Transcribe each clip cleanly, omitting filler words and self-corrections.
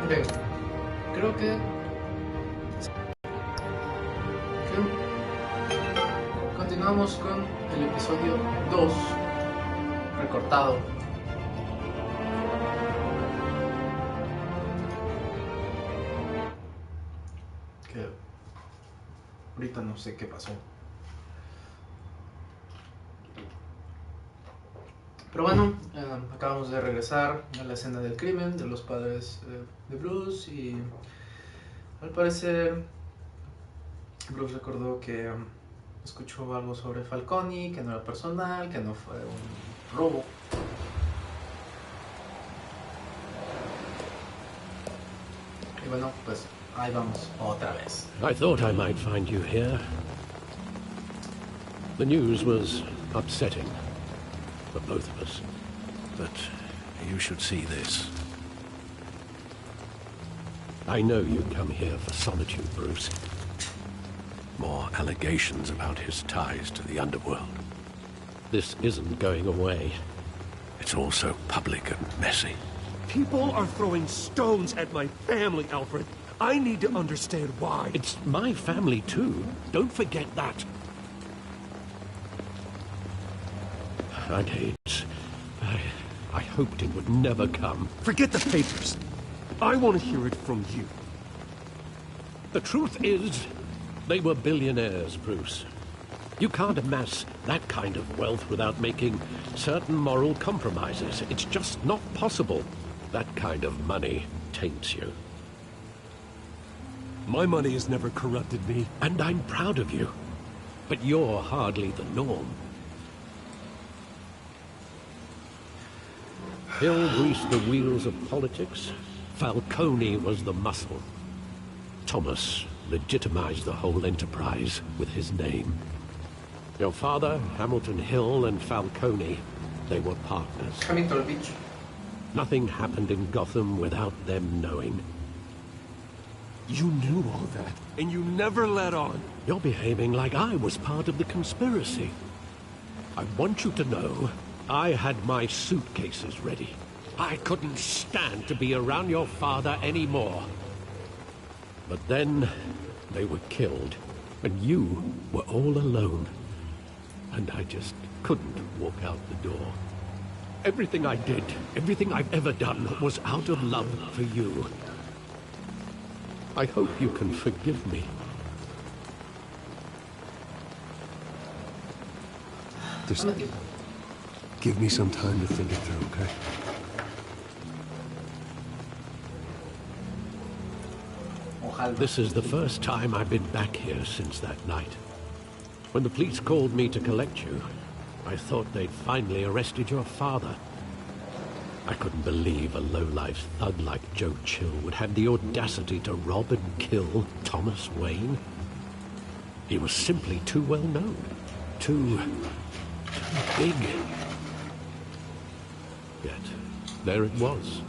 Ok, creo que continuamos con el episodio 2 recortado. Que ahorita no sé qué pasó. Pero bueno, acabamos de regresar a la escena del crimen de los padres de Bruce y al parecer Bruce recordó que escuchó algo sobre Falcone, que no era personal, que no fue un robo. Y bueno, pues ahí vamos otra vez. I thought I might find you here. The news was upsetting for both of us. But you should see this. I know you come here for solitude, Bruce. More allegations about his ties to the underworld. This isn't going away. It's all so public and messy. People are throwing stones at my family, Alfred. I need to understand why. It's my family too. Don't forget that. I'd hate... I hoped it would never come. Forget the papers. I want to hear it from you. The truth is, they were billionaires, Bruce. You can't amass that kind of wealth without making certain moral compromises. It's just not possible. That kind of money taints you. My money has never corrupted me. And I'm proud of you. But you're hardly the norm. Hill greased the wheels of politics. Falcone was the muscle. Thomas legitimized the whole enterprise with his name. Your father, Hamilton Hill, and Falcone, they were partners. Coming to the beach. Nothing happened in Gotham without them knowing. You knew all that, and you never let on. You're behaving like I was part of the conspiracy. I want you to know, I had my suitcases ready. I couldn't stand to be around your father anymore. But then, they were killed, and you were all alone. And I just couldn't walk out the door. Everything I did, everything I've ever done, was out of love for you. I hope you can forgive me. Just give me some time to think it through, okay? This is the first time I've been back here since that night. When the police called me to collect you, I thought they'd finally arrested your father. I couldn't believe a low-life thug like Joe Chill would have the audacity to rob and kill Thomas Wayne. He was simply too well known. Too big. Yet, there it was.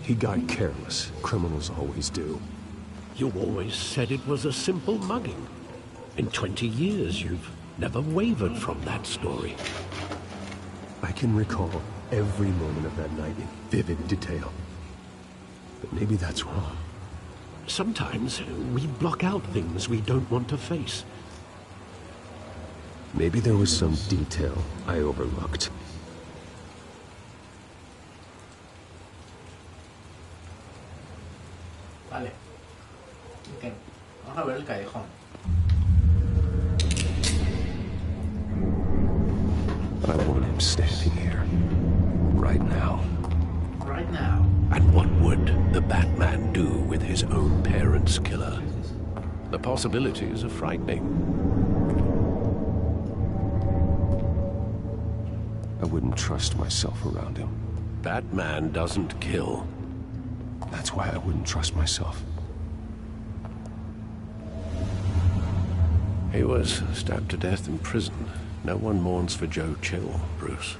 He got careless. Criminals always do. You always said it was a simple mugging. In 20 years, you've never wavered from that story. I can recall every moment of that night in vivid detail. But maybe that's wrong. Sometimes we block out things we don't want to face. Maybe there was some detail I overlooked. Vale. Ok. Vamos a ver el callejón. I want him standing here. Right now. Right now. And what would the Batman do with his own parents' killer? The possibilities are frightening. I wouldn't trust myself around him. Batman doesn't kill. That's why I wouldn't trust myself. He was stabbed to death in prison. No one mourns for Joe Chill, Bruce.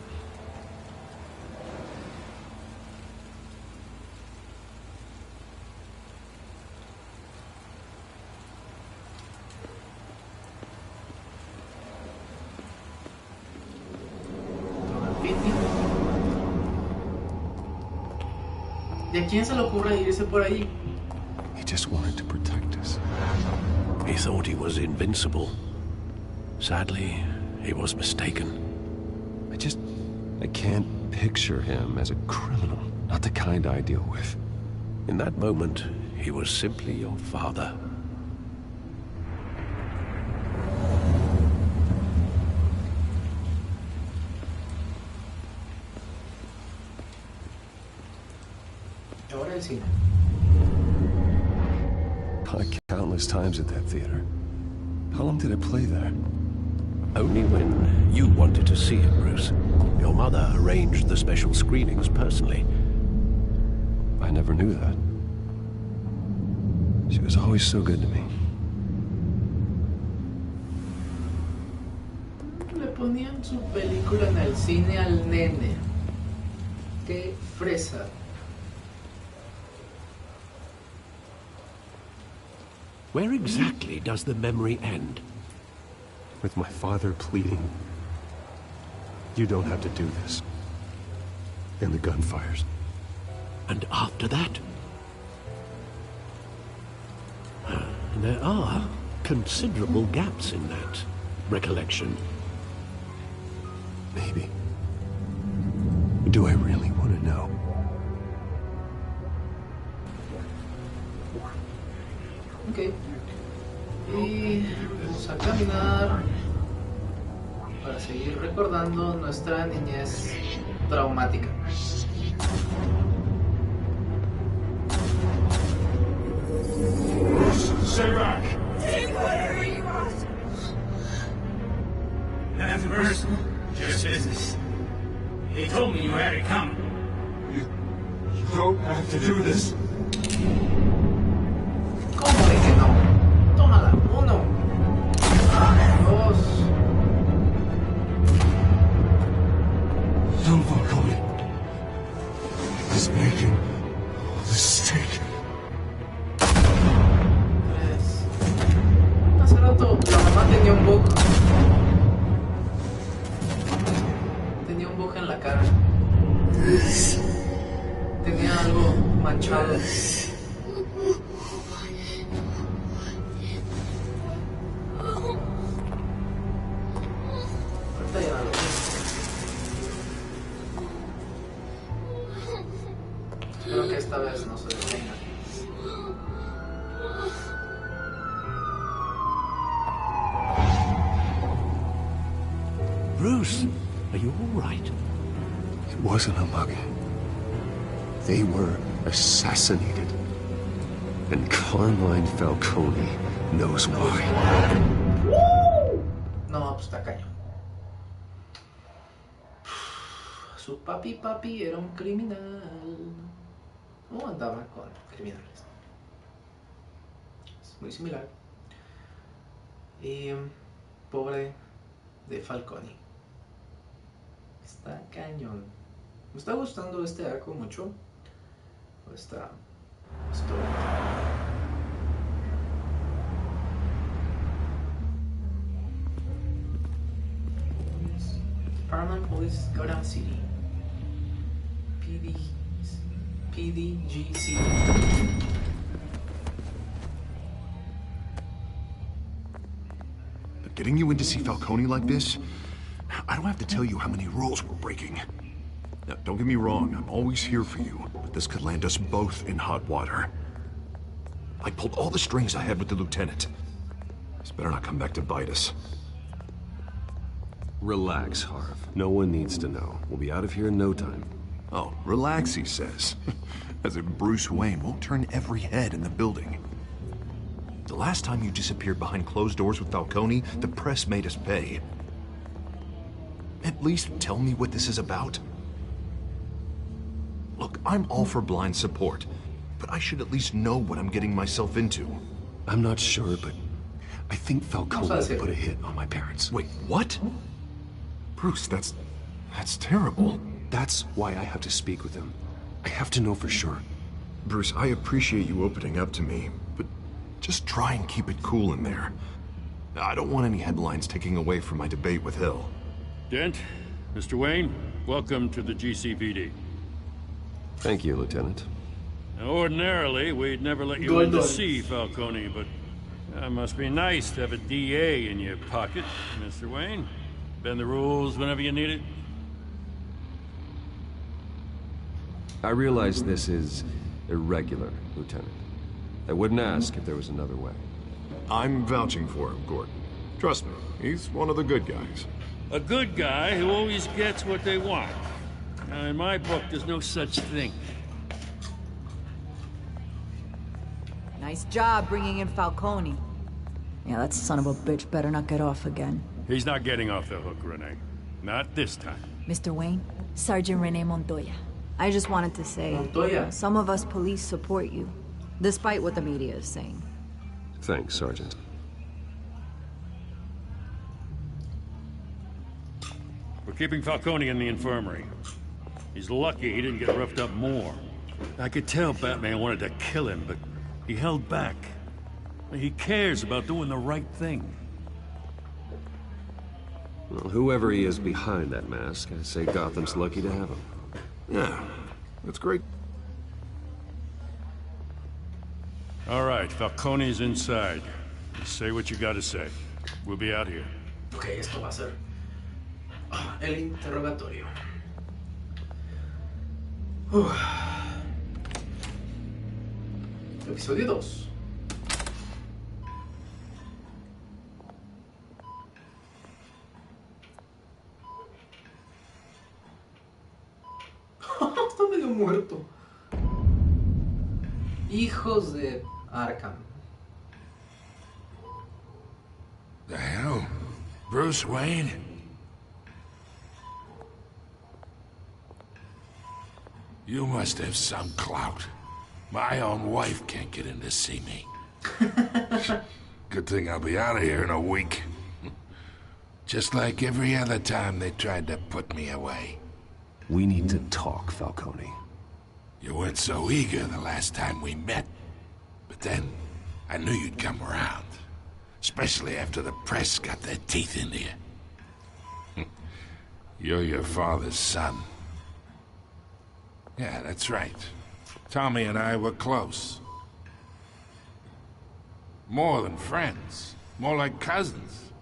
¿Y a quién se le ocurre irse por ahí? He just wanted to protect us. He thought he was invincible. Sadly, he was mistaken. I can't picture him as a criminal. Not the kind I deal with. In that moment, he was simply your father. Ahora el cine. Countless times at that theater. How long did it play there? Only when you wanted to see it, Bruce. Your mother arranged the special screenings personally. I never knew that. She was always so good to me. Le ponían su película en el cine al nene. Qué fresa. Where exactly does the memory end? With my father pleading, "You don't have to do this." And the gunfires. And after that? There are considerable gaps in that recollection. Maybe. Do I really want to know? Ok. Y vamos a caminar para seguir recordando nuestra niñez traumática. Stay back! Take whatever you want! Nothing personal, just business. He told me you had it coming. You don't have to do this. ¿Cómo de que no? Tómala, 1, 2. Don't walk on it. He's making a mistake. 3. Hace rato la mamá tenía un bug. Tenía un bug en la cara. Tenía algo manchado. Ahorita ya no lo veo. Espero que esta vez no se detenga. Bruce, are you all right? It wasn't a mug. They were assassinated. And Carmine Falcone knows why. No, pues está cañón. Su papi era un criminal. O andaba con criminales. Es muy similar. Y pobre de Falcone. Está cañón. Me está gustando este arco mucho. Está story. Paramount Police Gotham City. PDGC. But getting you in to see Falcone like this, I don't have to tell you how many rules we're breaking. Now, don't get me wrong, I'm always here for you, but this could land us both in hot water. I pulled all the strings I had with the lieutenant. This better not come back to bite us. Relax, Harv. No one needs to know. We'll be out of here in no time. Oh, relax, he says. As if Bruce Wayne won't turn every head in the building. The last time you disappeared behind closed doors with Falcone, the press made us pay. At least tell me what this is about. Look, I'm all for blind support, but I should at least know what I'm getting myself into. I'm not sure, but I think Falcone put a hit on my parents. Wait, what? Bruce, that's terrible. That's why I have to speak with him. I have to know for sure. Bruce, I appreciate you opening up to me, but just try and keep it cool in there. I don't want any headlines taking away from my debate with Hill. Dent, Mr. Wayne, welcome to the GCPD. Thank you, Lieutenant. Ordinarily, we'd never let you in to see Falcone, but it must be nice to have a DA in your pocket, Mr. Wayne. Bend the rules whenever you need it. I realize this is irregular, Lieutenant. I wouldn't ask if there was another way. I'm vouching for him, Gordon. Trust me, he's one of the good guys. A good guy who always gets what they want. Now, in my book, there's no such thing. Nice job bringing in Falcone. Yeah, that son of a bitch better not get off again. He's not getting off the hook, Renee. Not this time. Mr. Wayne, Sergeant Renee Montoya. I just wanted to say, some of us police support you, despite what the media is saying. Thanks, Sergeant. We're keeping Falcone in the infirmary. He's lucky he didn't get roughed up more. I could tell Batman wanted to kill him, but he held back. He cares about doing the right thing. Well, whoever he is behind that mask, I say Gotham's lucky to have him. Yeah, that's great. All right, Falcone's inside. You say what you gotta say. We'll be out here. Ok, esto va a ser el interrogatorio. Episodio 2. Está medio muerto. Hijos de Arkham. The hell? Bruce Wayne? You must have some clout. My own wife can't get in to see me. Good thing I'll be out of here in a week. Just like every other time they tried to put me away. We need to talk, Falcone. You weren't so eager the last time we met. But then, I knew you'd come around. Especially after the press got their teeth into you. You're your father's son. Yeah, that's right. Tommy and I were close. More than friends. More like cousins.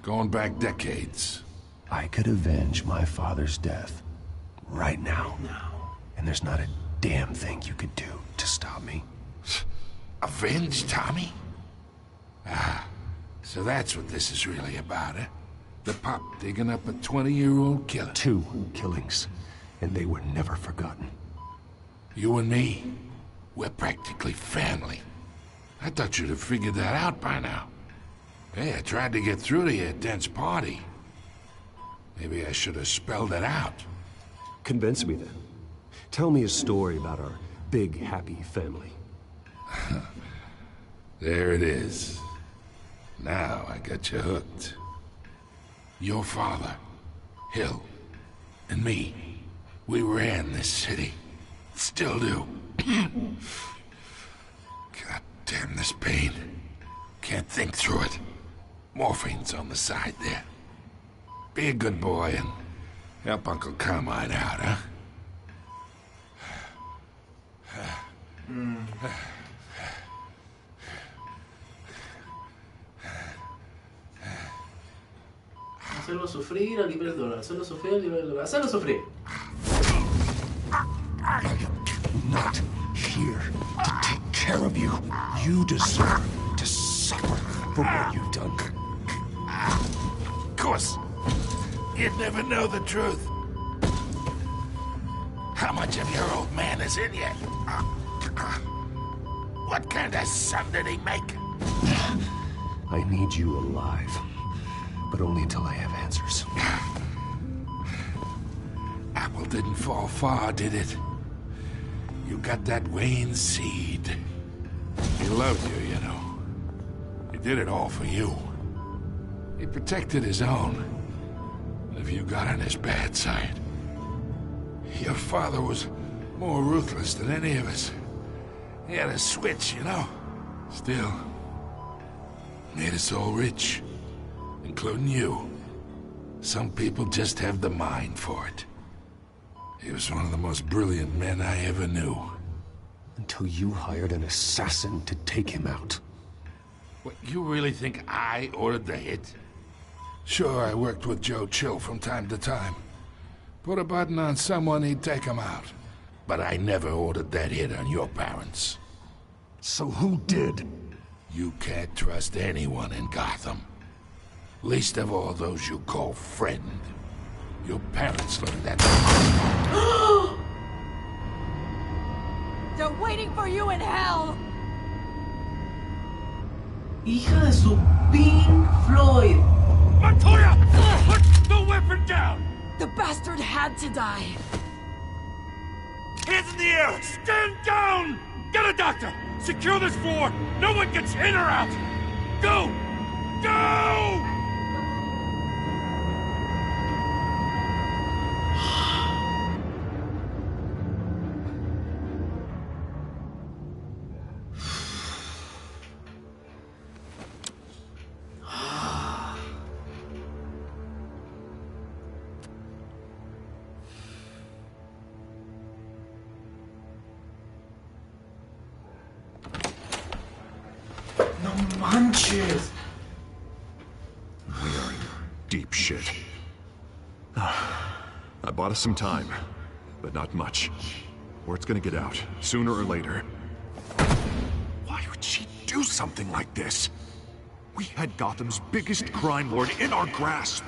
Going back decades. I could avenge my father's death right now. And there's not a damn thing you could do to stop me. Avenge Tommy? Ah, so that's what this is really about, eh? The pup digging up a 20-year-old killer. 2 killings, and they were never forgotten. You and me, we're practically family. I thought you'd have figured that out by now. Hey, I tried to get through to you at Dent's party. Maybe I should have spelled it out. Convince me then. Tell me a story about our big, happy family. There it is. Now I got you hooked. Your father, Hill, and me, we ran this city. Still do. God damn this pain. Can't think through it. Morphine's on the side there. Be a good boy and help Uncle Carmine out, huh? Hacerlo sufrir al libre del dólar. Hacerlo sufrir al libre del dólar. Hacerlo sufrir. Not here to take care of you. You deserve to suffer for what you've done. Of course. You'd never know the truth. How much of your old man is in you? What kind of son did he make? I need you alive, but only until I have answers. Apple didn't fall far, did it? You got that Wayne seed. He loved you, you know. He did it all for you. He protected his own. If you got on his bad side. Your father was more ruthless than any of us. He had a switch, you know. Still, made us all rich, including you. Some people just have the mind for it. He was one of the most brilliant men I ever knew. Until you hired an assassin to take him out. What, you really think I ordered the hit? Sure, I worked with Joe Chill from time to time. Put a button on someone, he'd take him out. But I never ordered that hit on your parents. So who did? You can't trust anyone in Gotham. Least of all those you call friend. Your parents learned that. They're waiting for you in hell! Hija de su Pink Floyd. Montoya! Put the weapon down! The bastard had to die. Hands in the air! Stand down! Get a doctor! Secure this floor! No one gets in or out! Go! Go! Manches. We are in deep shit. I bought us some time, but not much. Word's gonna get out, sooner or later. Why would she do something like this? We had Gotham's biggest crime lord in our grasp.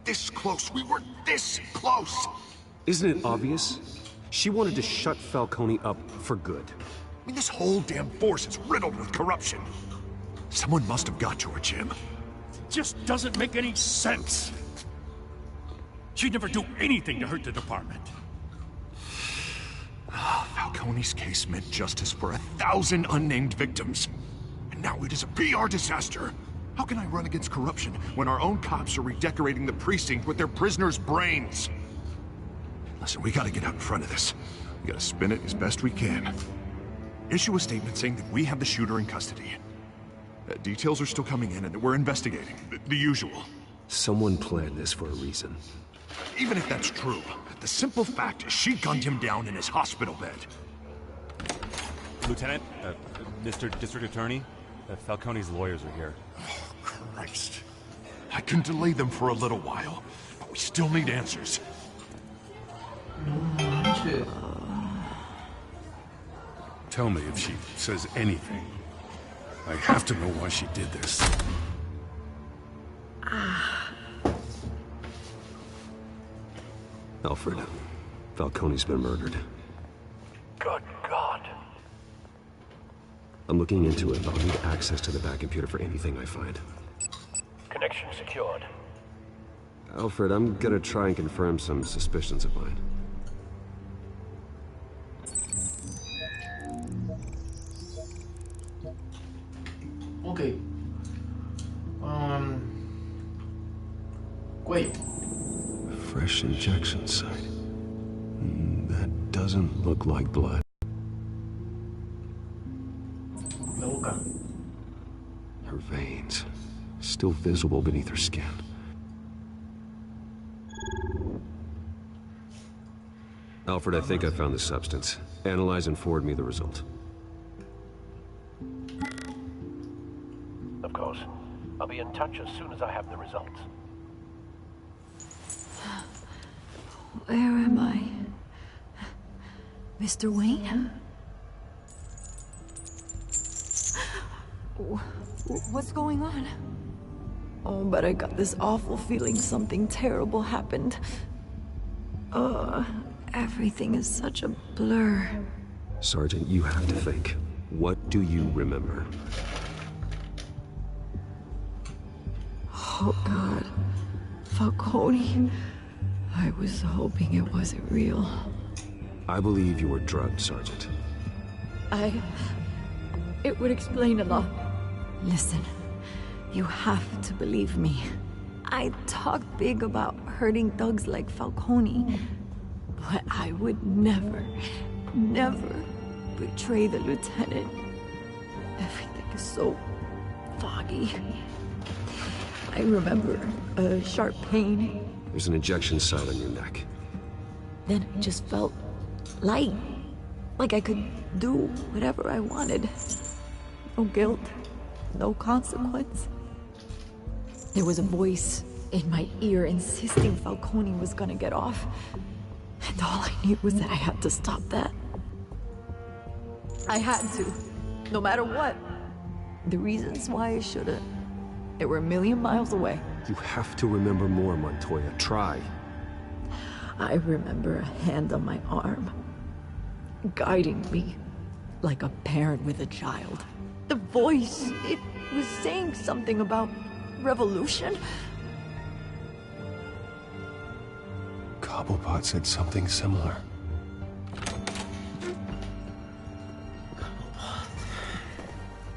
This close, we were this close! Isn't it obvious? She wanted to shut Falcone up for good. I mean, this whole damn force is riddled with corruption. Someone must have got to her, Jim. Just doesn't make any sense. She'd never do anything to hurt the department. Falcone's case meant justice for 1,000 unnamed victims. And now it is a PR disaster. How can I run against corruption when our own cops are redecorating the precinct with their prisoners' brains? Listen, we gotta get out in front of this. We gotta spin it as best we can. Issue a statement saying that we have the shooter in custody. Details are still coming in and that we're investigating. The usual. Someone planned this for a reason. Even if that's true, the simple fact is she gunned him down in his hospital bed. Lieutenant, Mr. District Attorney, Falcone's lawyers are here. Oh, Christ. I can delay them for a little while, but we still need answers. No manches. Tell me if she says anything. I have to know why she did this. Alfred, Falcone's been murdered. Good God. I'm looking into it, but I'll need access to the back computer for anything I find. Connection secured. Alfred, I'm gonna try and confirm some suspicions of mine. Okay. Wait. Fresh injection site. That doesn't look like blood. La boca. Her veins, still visible beneath her skin. Alfred, I think I found the substance. Analyze and forward me the result. Of course. I'll be in touch as soon as I have the results. Where am I? Mr. Wayne? What's going on? Oh, but I got this awful feeling something terrible happened. Everything is such a blur. Sergeant, you have to think. What do you remember? Oh, God. Falcone. I was hoping it wasn't real. I believe you were drugged, Sergeant. It would explain a lot. Listen, you have to believe me. I talked big about hurting thugs like Falcone, but I would never, never betray the lieutenant. Everything is so foggy. I remember a sharp pain. There's an injection site on your neck. Then I just felt light. Like I could do whatever I wanted. No guilt, no consequence. There was a voice in my ear insisting Falcone was gonna get off. And all I knew was that I had to stop that. I had to, no matter what. The reasons why I shouldn't, they were a million miles away. You have to remember more, Montoya. Try. I remember a hand on my arm, guiding me like a parent with a child. The voice, it was saying something about revolution. Cobblepot said something similar.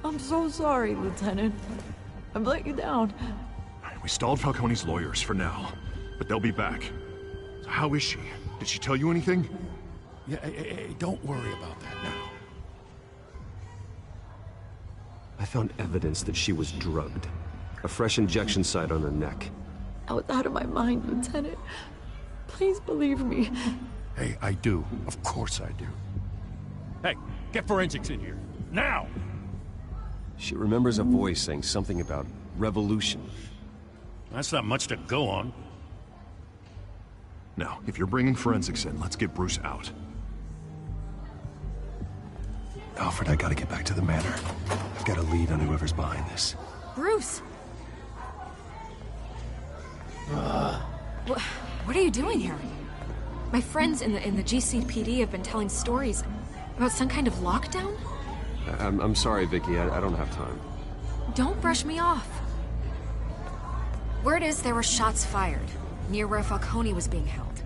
I'm so sorry, Lieutenant. I've let you down. We stalled Falcone's lawyers for now, but they'll be back. So how is she? Did she tell you anything? Yeah, hey, don't worry about that now. I found evidence that she was drugged. A fresh injection site on her neck. I was out of my mind, Lieutenant. Please believe me. Hey, I do. Of course I do. Hey, get forensics in here. Now! She remembers a voice saying something about revolution. That's not much to go on. Now, if you're bringing forensics in, let's get Bruce out. Alfred, I gotta get back to the manor. I've got a lead on whoever's behind this. Bruce! What are you doing here? My friends in the GCPD have been telling stories about some kind of lockdown? I'm sorry, Vicky. I don't have time. Don't brush me off. Word is there were shots fired near where Falcone was being held.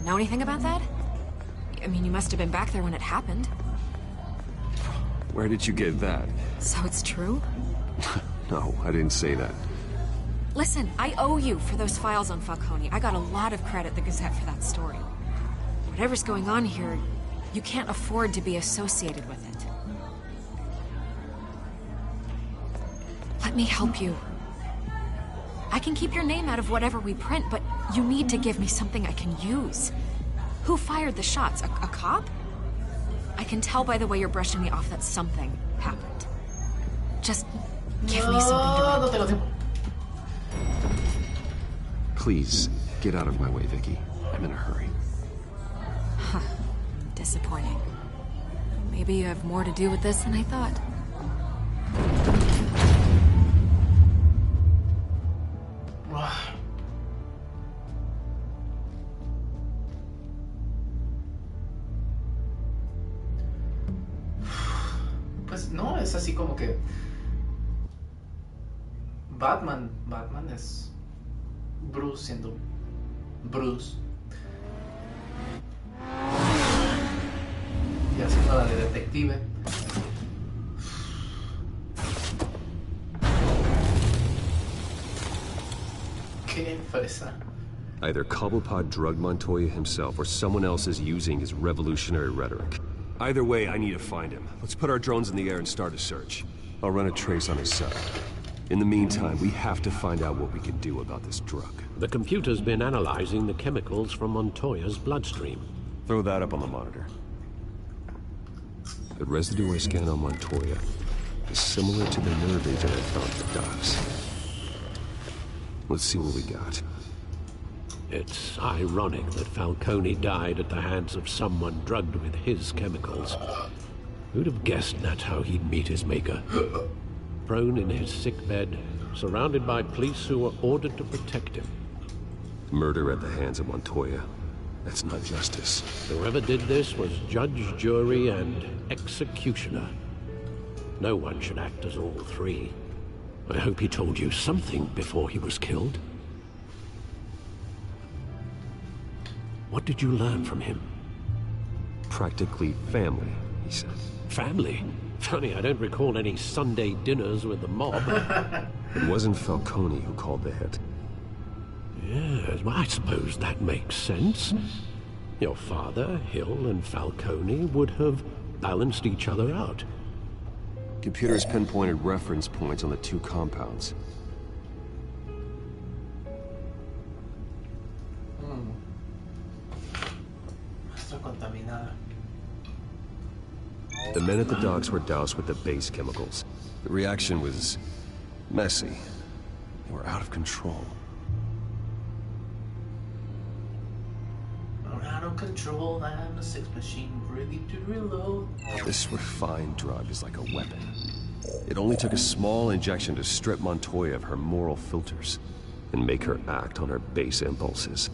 Know anything about that? I mean, you must have been back there when it happened. Where did you get that? So it's true? No, I didn't say that. Listen, I owe you for those files on Falcone. I got a lot of credit at the Gazette for that story. Whatever's going on here, you can't afford to be associated with it. Let me help you. I can keep your name out of whatever we print, but you need to give me something I can use. Who fired the shots? A cop? I can tell by the way you're brushing me off that something happened. Just give me something to remember. Please, get out of my way, Vicky. I'm in a hurry. Huh. Disappointing. Maybe you have more to do with this than I thought. Pues no, es así como que Batman es Bruce siendo Bruce y haciendo la de detective. Qué fresa. Either Cobblepot drugged Montoya himself or someone else is using his revolutionary rhetoric. Either way, I need to find him. Let's put our drones in the air and start a search. I'll run a trace on his cell. In the meantime, we have to find out what we can do about this drug. The computer's been analyzing the chemicals from Montoya's bloodstream. Throw that up on the monitor. The residue I scanned on Montoya is similar to the nerve agent I found for Docs. Let's see what we got. It's ironic that Falcone died at the hands of someone drugged with his chemicals. Who'd have guessed that's how he'd meet his maker? Prone in his sickbed, surrounded by police who were ordered to protect him. Murder at the hands of Montoya. That's not justice. Whoever did this was judge, jury, and executioner. No one should act as all three. I hope he told you something before he was killed. What did you learn from him? Practically family, he said. Family? Funny, I don't recall any Sunday dinners with the mob. It wasn't Falcone who called the hit. Yes, well, I suppose that makes sense. Your father, Hill, and Falcone would have balanced each other out. Computers pinpointed reference points on the two compounds. contaminada. The men at the docks were doused with the base chemicals. The reaction was messy. They were out of control. Out of control, I'm a sex machine ready to reload. This refined drug is like a weapon. It only took a small injection to strip Montoya of her moral filters and make her act on her base impulses.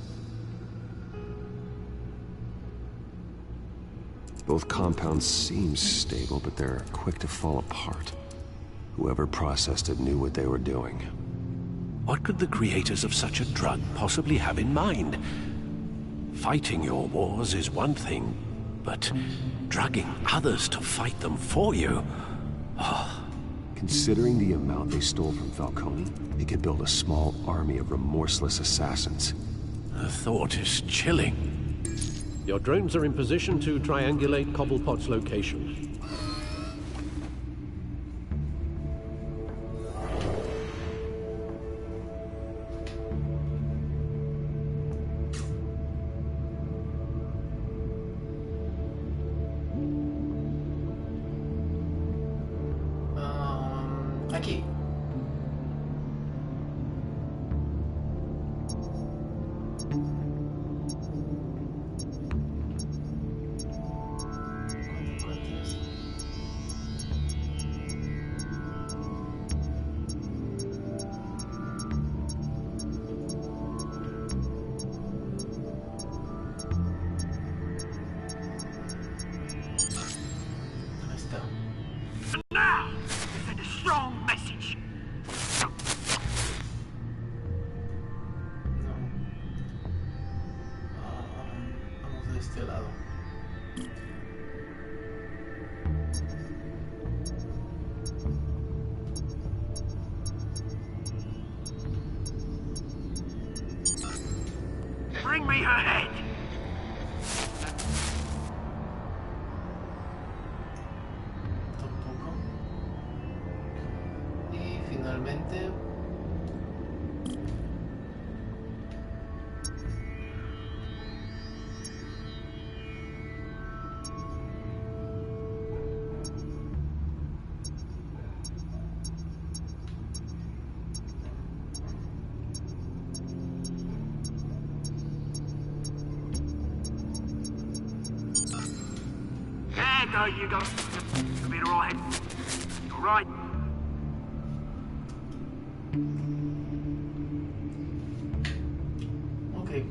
Both compounds seem stable, but they're quick to fall apart. Whoever processed it knew what they were doing. What could the creators of such a drug possibly have in mind? Fighting your wars is one thing, but drugging others to fight them for you? Oh. Considering the amount they stole from Falcone, they could build a small army of remorseless assassins. The thought is chilling. Your drones are in position to triangulate Cobblepot's location. Aquí. Bring me her head! Tampoco. Y finalmente... There you go. Come in, all right. All right. Okay.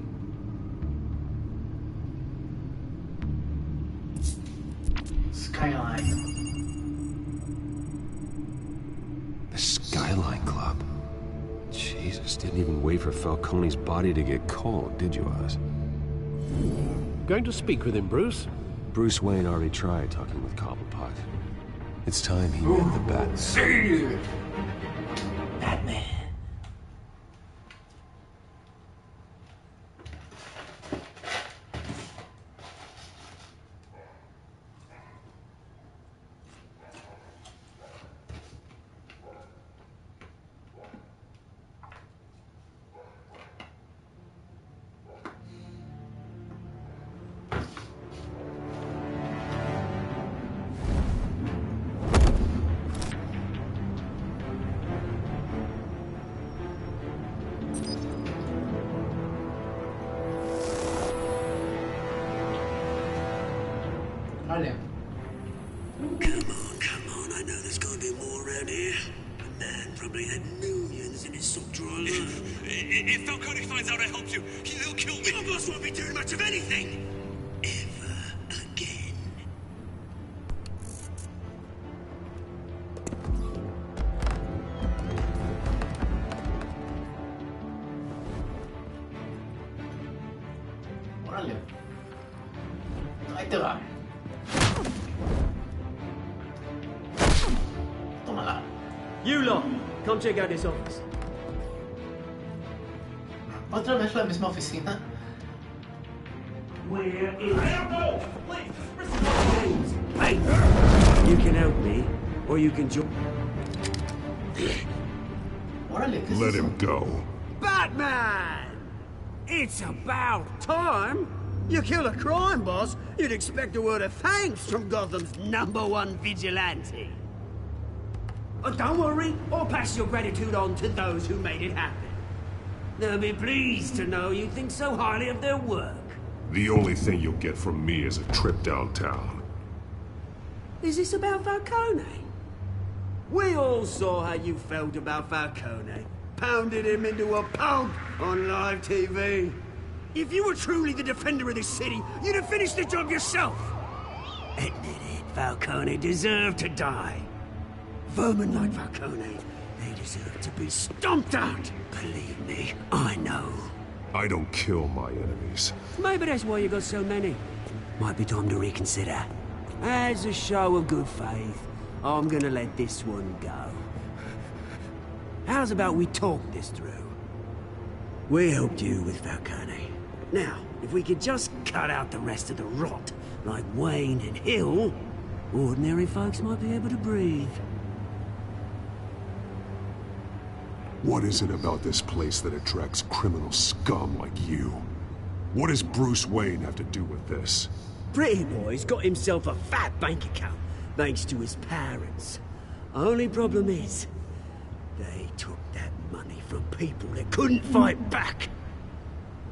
Skyline. The Skyline Club. Jesus, didn't even wait for Falcone's body to get cold, did you, Oz? Going to speak with him, Bruce? Bruce Wayne already tried talking with Cobblepot. It's time he met the Bat. Sí. Batman. Vale. Come on, I know there's gonna be more around here. The man probably had millions in his sock drawer alone. If Falcone finds out I helped you, he'll kill me. Your boss won't be doing much of anything. Ever again. Órale. Ahí te va. Tómala. You lot, come check out this office. Otra vez la misma oficina. Where is... Hey, you can help me, or you can join. Órale, ¿qué es Let eso? him go. Batman! It's about time. You kill a crime boss, you'd expect a word of thanks from Gotham's #1 vigilante. Oh, don't worry, I'll pass your gratitude on to those who made it happen. They'll be pleased to know you think so highly of their work. The only thing you'll get from me is a trip downtown. Is this about Falcone? We all saw how you felt about Falcone. Pounded him into a pulp on live TV. If you were truly the defender of this city, you'd have finished the job yourself. Admit it, Falcone deserved to die. Vermin like Falcone, they deserve to be stomped out. Believe me, I know. I don't kill my enemies. Maybe that's why you got so many. Might be time to reconsider. As a show of good faith, I'm gonna let this one go. How's about we talk this through? We helped you with Falcone. Now, if we could just cut out the rest of the rot, like Wayne and Hill, ordinary folks might be able to breathe. What is it about this place that attracts criminal scum like you? What does Bruce Wayne have to do with this? Pretty Boy's got himself a fat bank account, thanks to his parents. Only problem is, they took that money from people that couldn't fight back.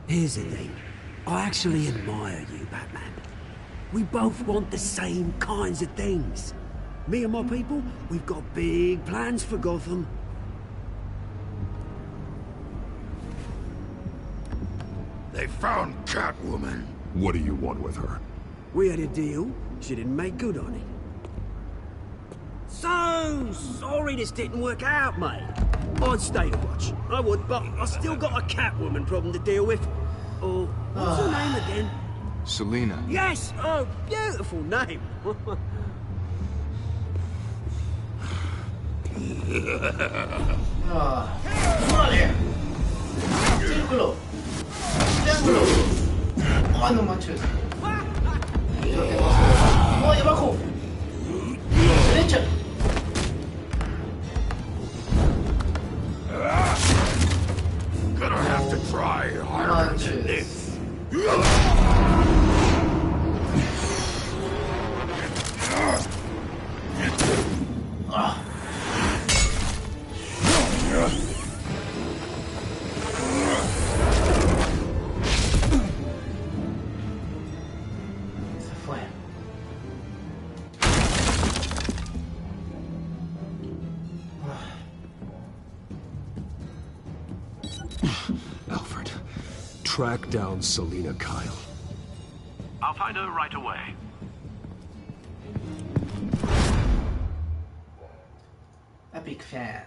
Here's the thing. I actually admire you, Batman. We both want the same kinds of things. Me and my people, we've got big plans for Gotham. They found Catwoman. What do you want with her? We had a deal. She didn't make good on it. So sorry this didn't work out, mate. I'd stay to watch. I would, but I still got a Catwoman problem to deal with. Oh, what's her name again? Selina. Yes! Oh, beautiful name. ¡Órale! ¡Círculo! ¡Triángulo! ¡Oh, no manches! ¡Oh, ahí abajo! ¡Derecha! Gonna have to try harder than this. Se fue. Alfred, track down Selina Kyle. I'll find her right away. Epic fan.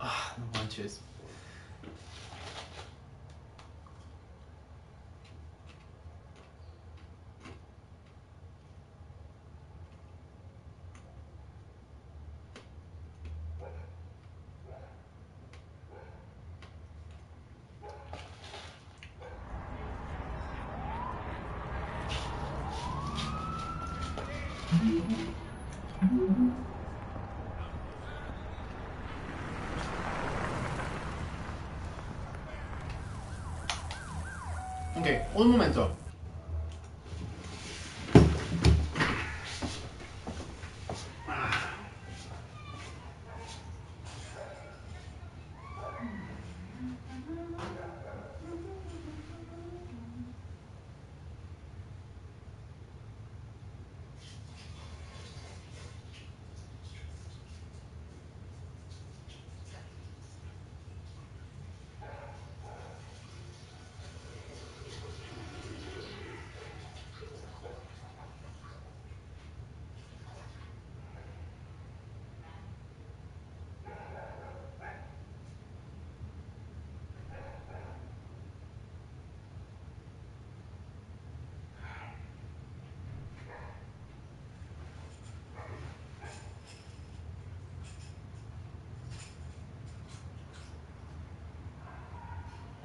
Ah, no manches. Ok, un momento.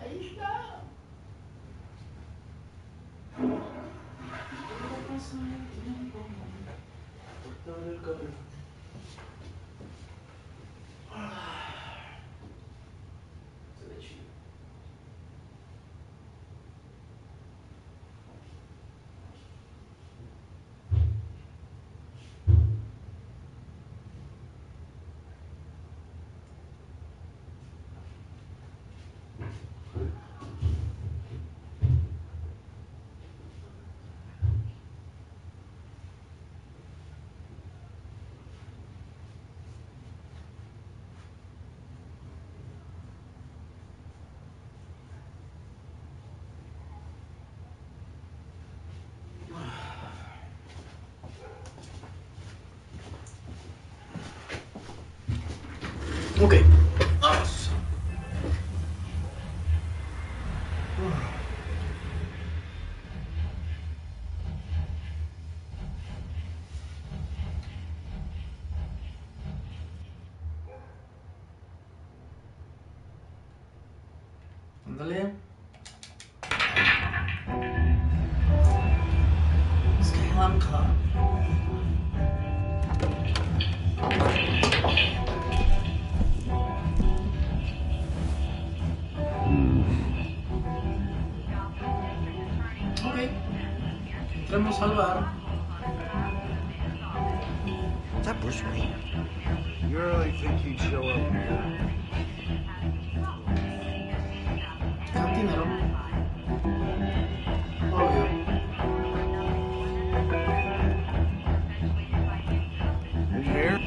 Ahí está. Se ve chido. Ok, vamos. Ándale. Skylam Club. Ok. Entremos al bar. Is that Bruce Wayne? You really think he'd show up here? Cantinero. Obvio. In here?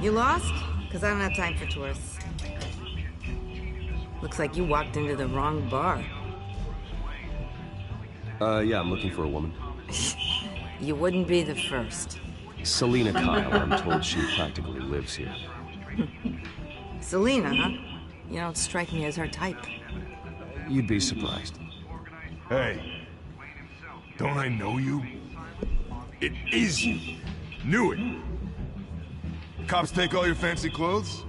You lost? Because I don't have time for tourists. Looks like you walked into the wrong bar. Yeah, I'm looking for a woman. You wouldn't be the first. Selina Kyle, I'm told she practically lives here. Selina, huh? You don't strike me as her type. You'd be surprised. Hey, don't I know you? It is you. Knew it. Cops take all your fancy clothes?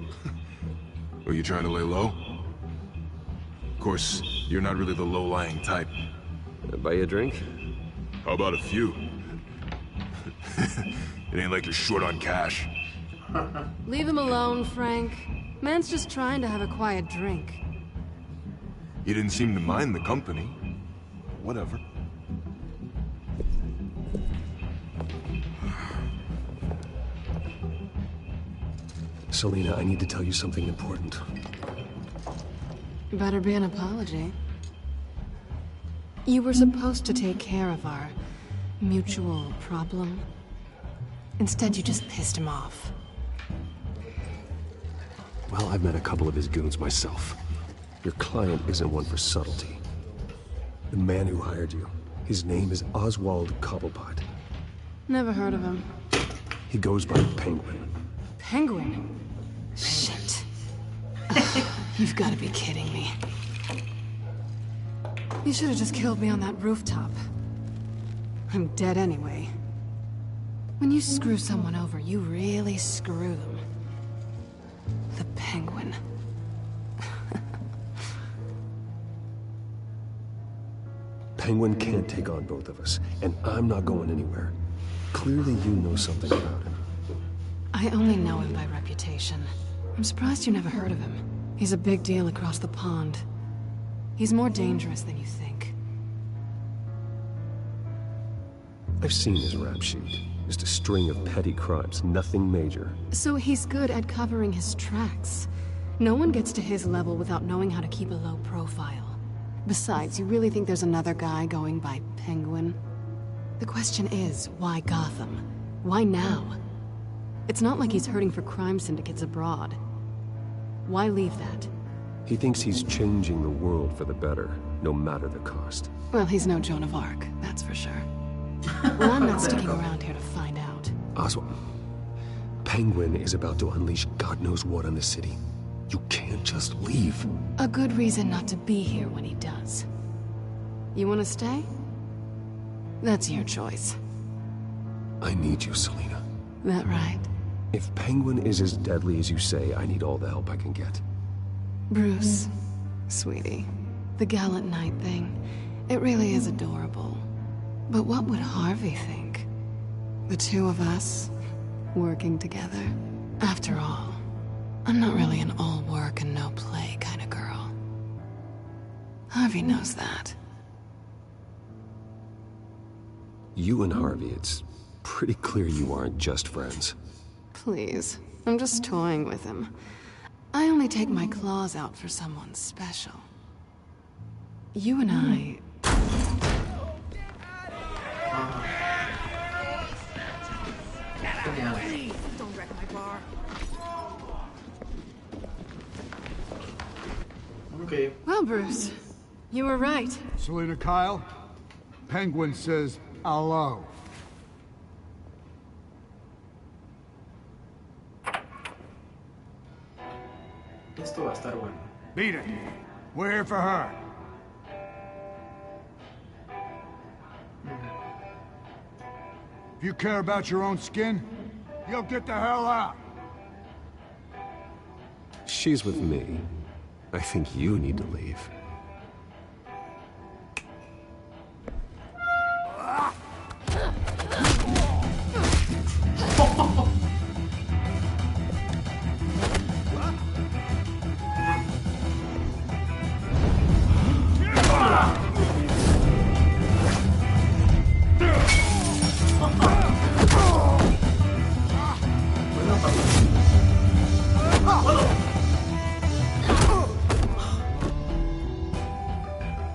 Are you trying to lay low? Of course, you're not really the low-lying type. Buy you a drink? How about a few? It ain't like you're short on cash. Leave him alone, Frank. Man's just trying to have a quiet drink. You didn't seem to mind the company. Whatever. Selina, I need to tell you something important. Better be an apology. You were supposed to take care of our mutual problem. Instead, you just pissed him off. Well, I've met a couple of his goons myself. Your client isn't one for subtlety. The man who hired you, his name is Oswald Cobblepot. Never heard of him. He goes by Penguin. Penguin? Shit. You've got to be kidding me. You should have just killed me on that rooftop. I'm dead anyway. When you screw someone over, you really screw them. The Penguin. Penguin can't take on both of us, and I'm not going anywhere. Clearly you know something about him. I only know him by reputation. I'm surprised you never heard of him. He's a big deal across the pond. He's more dangerous than you think. I've seen his rap sheet. Just a string of petty crimes, nothing major. So he's good at covering his tracks. No one gets to his level without knowing how to keep a low profile. Besides, you really think there's another guy going by Penguin? The question is, why Gotham? Why now? It's not like he's hurting for crime syndicates abroad. Why leave that? He thinks he's changing the world for the better, no matter the cost. Well, he's no Joan of Arc, that's for sure. Well, I'm not sticking around here to find out. Oswald, Penguin is about to unleash God knows what on the city. You can't just leave. A good reason not to be here when he does. You want to stay? That's your choice. I need you, Selina. That right? If Penguin is as deadly as you say, I need all the help I can get. Bruce, sweetie, the gallant knight thing, it really is adorable. But what would Harvey think? The two of us, working together. After all, I'm not really an all work and no play kind of girl. Harvey knows that. You and Harvey, it's pretty clear you aren't just friends. Please, I'm just toying with him. I only take my claws out for someone special. You and I... Please, don't wreck my bar. Okay. Well, Bruce, you were right. Selina Kyle, Penguin says hello. Esto va a estar bueno. Beat it. We're here for her. If you care about your own skin, you'll get the hell out. She's with me. I think you need to leave.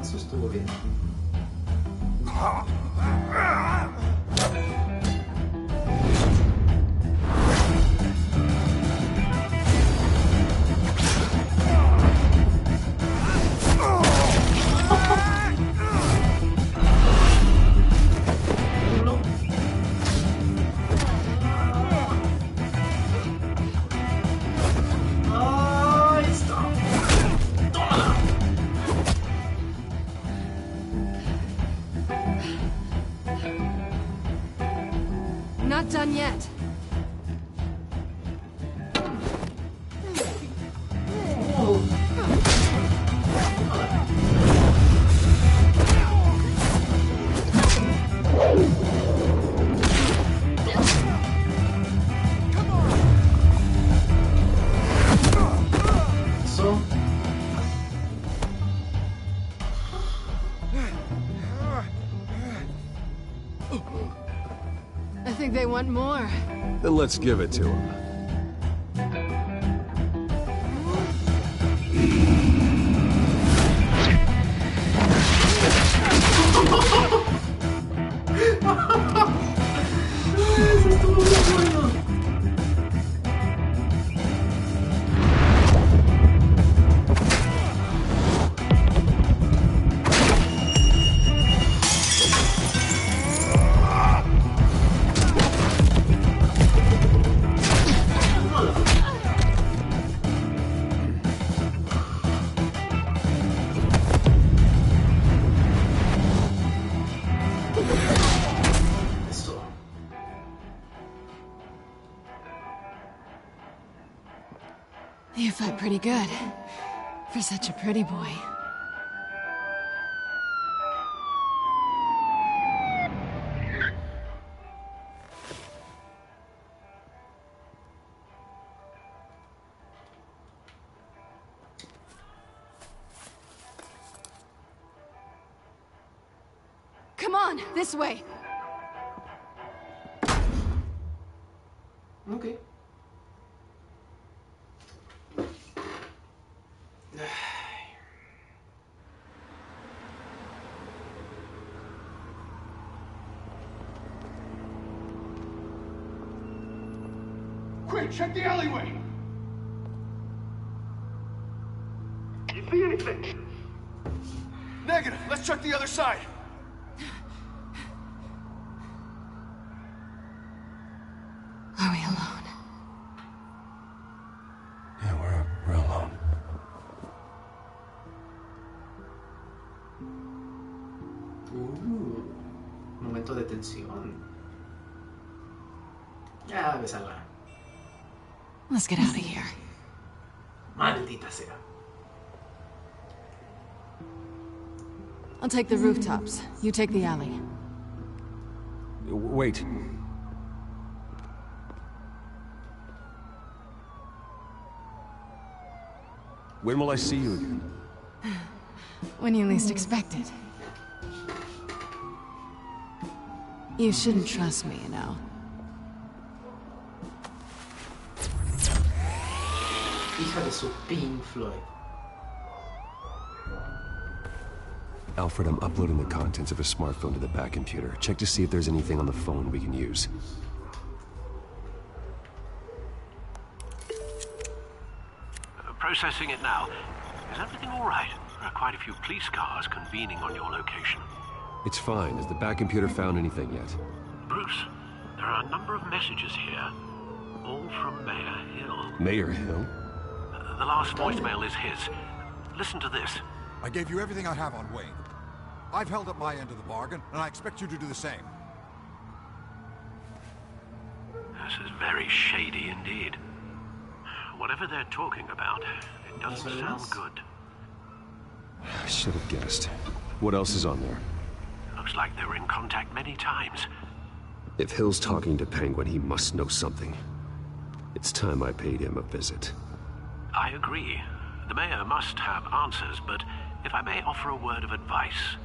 Eso estuvo bien. Ahí está. Tómala. Not done yet. Eso. I think they want more. Then let's give it to him. Eso estuvo bien bueno. Eso. You fight pretty good. For such a pretty boy. Come on, this way. Ok. Quick, check the alleyway. You see anything? Negative. Let's check the other side. Are we alone? Yeah, we're alone. Momento de tensión. Ya, bésala. Let's get out of here. Maldita sea. I'll take the rooftops. You take the alley. Wait. When will I see you again? When you least expect it. You shouldn't trust me, you know. Hija de su Pink Floyd. Alfred, I'm uploading the contents of a smartphone to the back computer. Check to see if there's anything on the phone we can use. Processing it now. Is everything all right? There are quite a few police cars convening on your location. It's fine. Has the back computer found anything yet? Bruce, there are a number of messages here, all from Mayor Hill. Mayor Hill? The last voicemail is his. Listen to this. I gave you everything I have on Wayne. I've held up my end of the bargain, and I expect you to do the same. This is very shady indeed. Whatever they're talking about, it doesn't sound good. I should have guessed. What else is on there? Looks like they were in contact many times. If Hill's talking to Penguin, he must know something. It's time I paid him a visit. I agree. The mayor must have answers, but if I may offer a word of advice.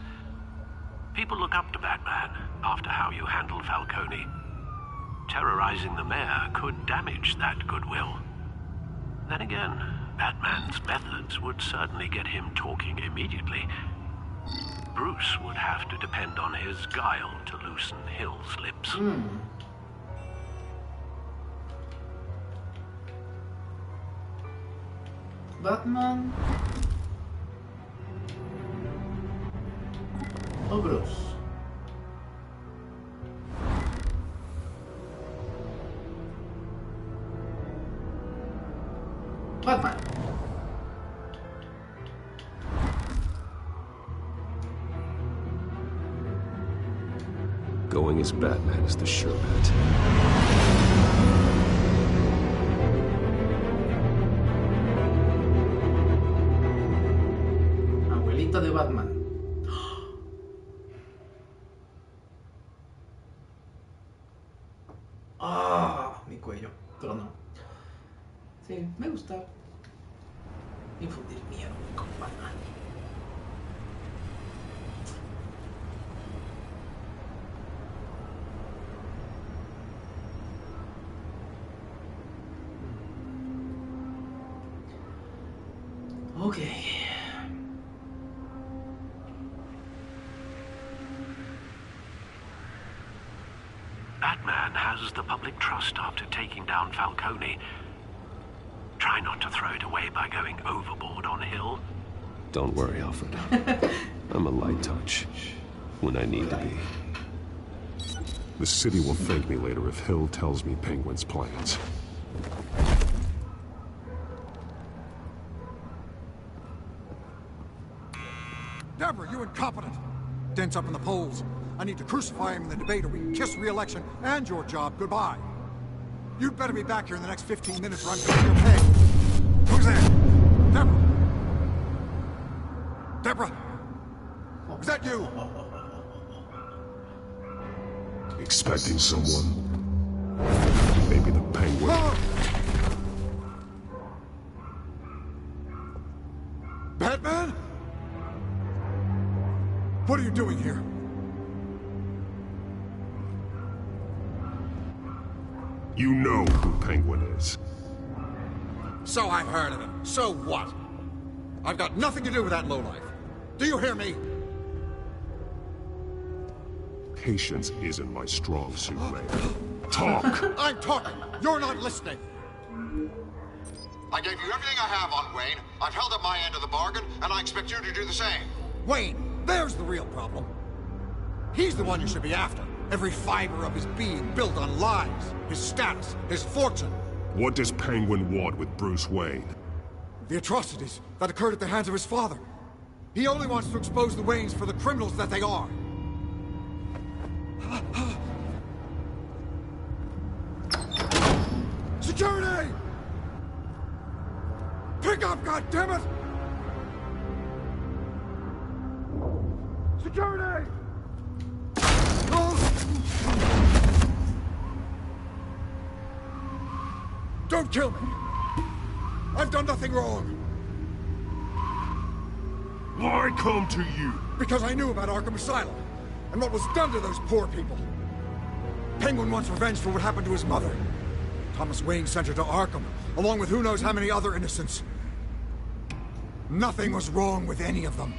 People look up to Batman after how you handled Falcone. Terrorizing the mayor could damage that goodwill. Then again, Batman's methods would certainly get him talking immediately. Bruce would have to depend on his guile to loosen Hill's lips. Batman o Bruce. Batman. Going as Batman is the sure bet. Abuelita de Batman. Ah, mi cuello. Trono. Sí, me gusta infundir miedo con Batman. Okay. Batman has the public trust after taking down Falcone. Try not to throw it away by going overboard on Hill. Don't worry, Alfred. I'm a light touch when I need to be. The city will thank me later if Hill tells me Penguin's plans. Deborah, you incompetent! Dent's up in the polls. I need to crucify him in the debate or we can kiss re-election and your job goodbye. You'd better be back here in the next 15 minutes or I'm going to your pay. Who's there? Deborah! Deborah! Is that you? Expecting someone? Maybe the Penguin. Batman? What are you doing here? You know who Penguin is. So I've heard of him. So what? I've got nothing to do with that lowlife. Do you hear me? Patience isn't my strong suit, Mayor. Talk! I'm talking! You're not listening! I gave you everything I have on Wayne. I've held up my end of the bargain, and I expect you to do the same. Wayne, there's the real problem. He's the one you should be after. Every fiber of his being built on lies, his status, his fortune. What does Penguin want with Bruce Wayne? The atrocities that occurred at the hands of his father. He only wants to expose the Waynes for the criminals that they are. Security! Pick up, goddammit! Security! Don't kill me! I've done nothing wrong! Why come to you? Because I knew about Arkham Asylum, and what was done to those poor people. Penguin wants revenge for what happened to his mother. Thomas Wayne sent her to Arkham, along with who knows how many other innocents. Nothing was wrong with any of them.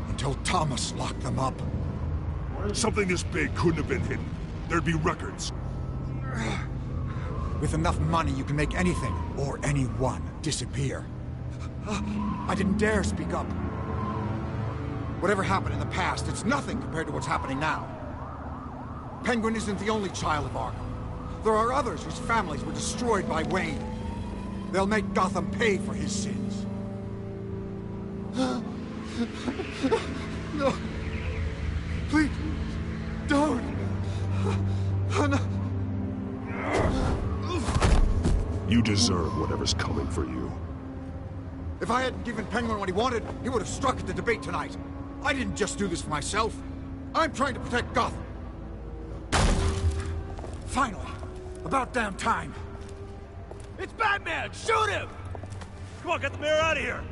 Until Thomas locked them up. Something this big couldn't have been hidden. There'd be records. With enough money, you can make anything, or anyone, disappear. I didn't dare speak up. Whatever happened in the past, it's nothing compared to what's happening now. Penguin isn't the only child of Arkham. There are others whose families were destroyed by Wayne. They'll make Gotham pay for his sins. No. Please, don't. No. You deserve whatever's coming for you. If I hadn't given Penguin what he wanted, he would have struck at the debate tonight. I didn't just do this for myself. I'm trying to protect Gotham. Finally. About damn time. It's Batman! Shoot him! Come on, get the mayor out of here!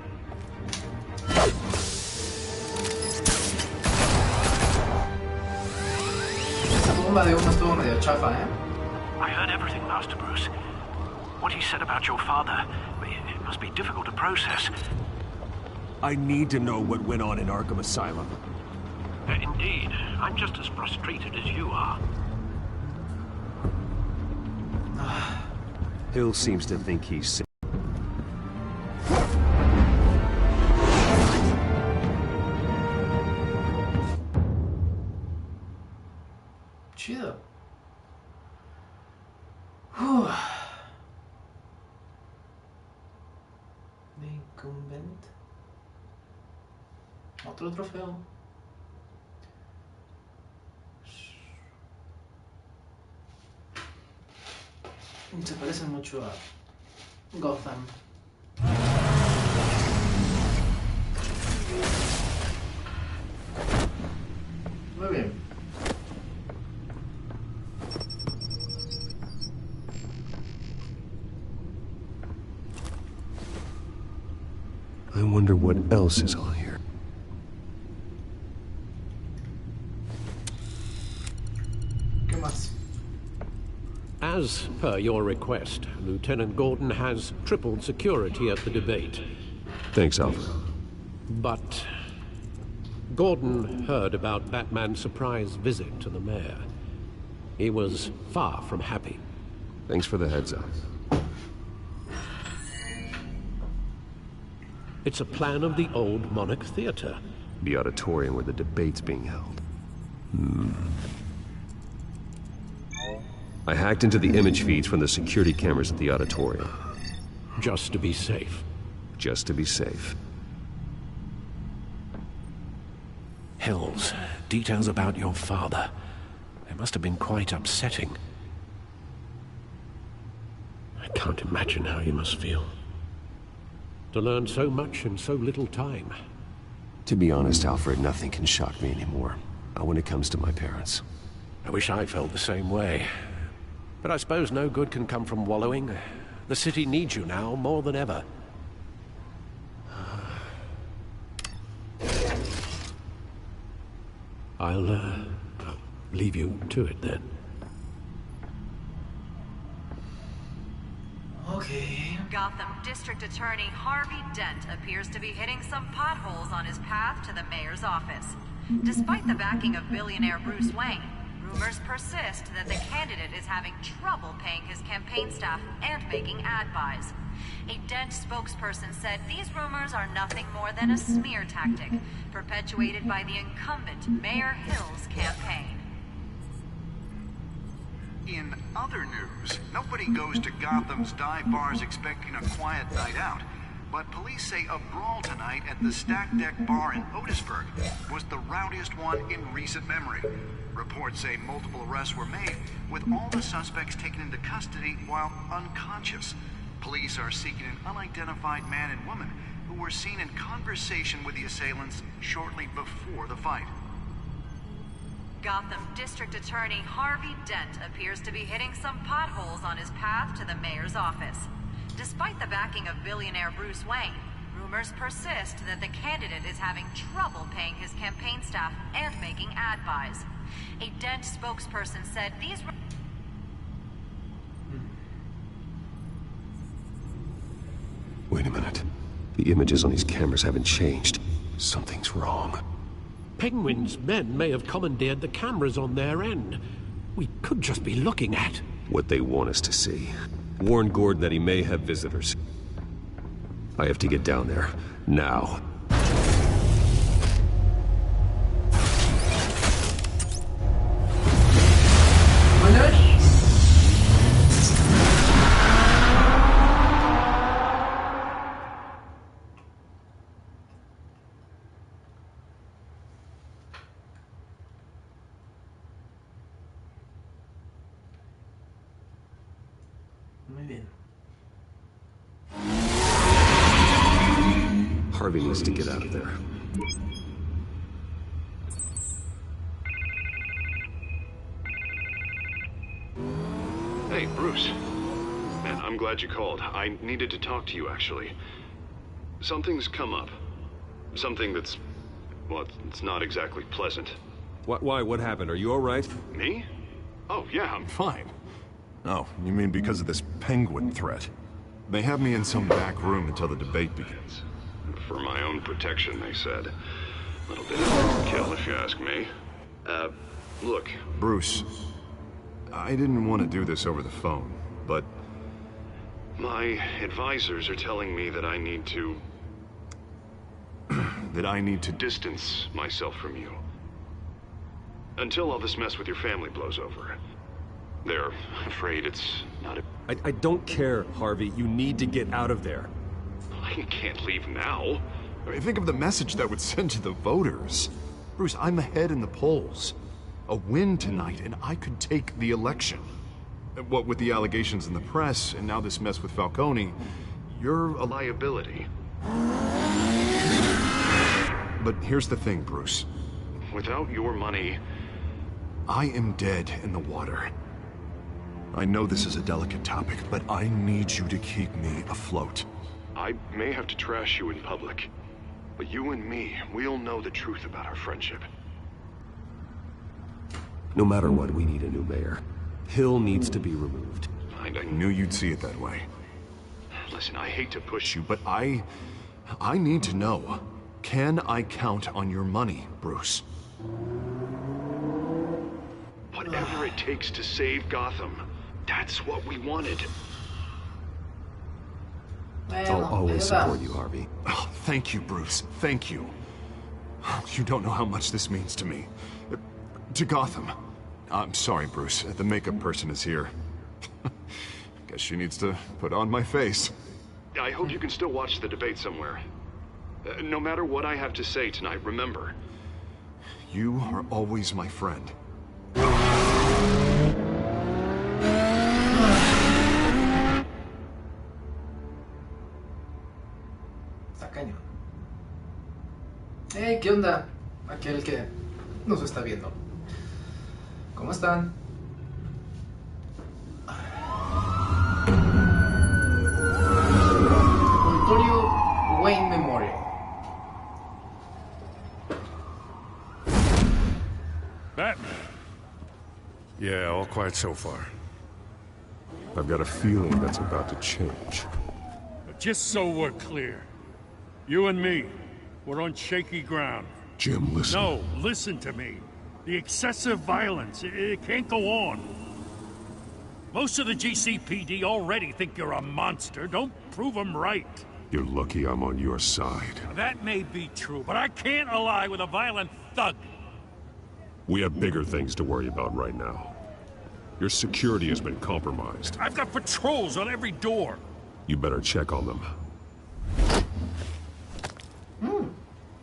Esa bomba de humo estuvo medio chafa, ¿eh? I heard everything, Master Bruce. What he said about your father, it must be difficult to process. I need to know what went on in Arkham Asylum. Indeed. I'm just as frustrated as you are. Hill seems to think he's safe. Chido. The Incumbent. Otro trofeo. Se parece mucho a Gotham. Muy bien. I wonder what else is on here. ¿Qué más? As per your request, Lieutenant Gordon has tripled security at the debate. Thanks, Alfred. But Gordon heard about Batman's surprise visit to the mayor. He was far from happy. Thanks for the heads up. It's a plan of the old Monarch Theater. The auditorium where the debate's being held. I hacked into the image feeds from the security cameras at the auditorium. Just to be safe. Just to be safe. Hills, details about your father. They must have been quite upsetting. I can't imagine how you must feel. To learn so much in so little time. To be honest, Alfred, nothing can shock me anymore. Not when it comes to my parents. I wish I felt the same way. But I suppose no good can come from wallowing. The city needs you now more than ever. I'll leave you to it then. Okay. Gotham District Attorney Harvey Dent appears to be hitting some potholes on his path to the mayor's office. Despite the backing of billionaire Bruce Wayne, rumors persist that the candidate is having trouble paying his campaign staff and making ad buys. A Dent spokesperson said these rumors are nothing more than a smear tactic, perpetuated by the incumbent Mayor Hill's campaign. In other news, nobody goes to Gotham's dive bars expecting a quiet night out. But police say a brawl tonight at the Stack Deck Bar in Otisburg was the rowdiest one in recent memory. Reports say multiple arrests were made, with all the suspects taken into custody while unconscious. Police are seeking an unidentified man and woman who were seen in conversation with the assailants shortly before the fight. Gotham District Attorney Harvey Dent appears to be hitting some potholes on his path to the mayor's office. Despite the backing of billionaire Bruce Wayne, rumors persist that the candidate is having trouble paying his campaign staff and making ad buys. A Dent spokesperson said these... Wait a minute. The images on these cameras haven't changed. Something's wrong. Penguin's men may have commandeered the cameras on their end. We could just be looking at what they want us to see. Warn Gordon that he may have visitors. I have to get down there. Now. bien. Harvey needs to get out of there. Hey, Bruce. Man, I'm glad you called. I needed to talk to you, actually. Something's come up. Something that's... well, it's not exactly pleasant. Why? What happened? Are you alright? Me? Oh, yeah, I'm fine. Oh, you mean because of this penguin threat? They have me in some back room until the debate begins. For my own protection, they said. Little bit of kill, if you ask me. Look. Bruce, I didn't want to do this over the phone, but... my advisors are telling me that I need to... that I need to distance myself from you. Until all this mess with your family blows over. They're afraid it's not a... I don't care, Harvey. You need to get out of there. I can't leave now. I mean, think of the message that would send to the voters. Bruce, I'm ahead in the polls. A win tonight, and I could take the election. What with the allegations in the press, and now this mess with Falcone, you're a liability. But here's the thing, Bruce. Without your money... I am dead in the water. I know this is a delicate topic, but I need you to keep me afloat. I may have to trash you in public, but you and me, we'll know the truth about our friendship. No matter what, we need a new mayor. Hill needs to be removed. I knew you'd see it that way. Listen, I hate to push you, But I need to know. Can I count on your money, Bruce? Whatever it takes to save Gotham, that's what we wanted. I'll always support you, Harvey. Oh, thank you, Bruce. Thank you. You don't know how much this means to me. To Gotham. I'm sorry, Bruce. The makeup person is here. Guess she needs to put on my face. I hope you can still watch the debate somewhere. No matter what I have to say tonight, remember. You are always my friend. Está cañón. Hey, ¿qué onda? Aquel que nos está viendo. ¿Cómo están? Auditorio Wayne Memorial. Batman. Yeah, all quiet so far. I've got a feeling that's about to change. But just so we're clear, you and me, we're on shaky ground. Jim, listen. No, listen to me. The excessive violence, it can't go on. Most of the GCPD already think you're a monster. Don't prove them right. You're lucky I'm on your side. That may be true, but I can't ally with a violent thug. We have bigger things to worry about right now. Your security has been compromised. I've got patrols on every door. You better check on them.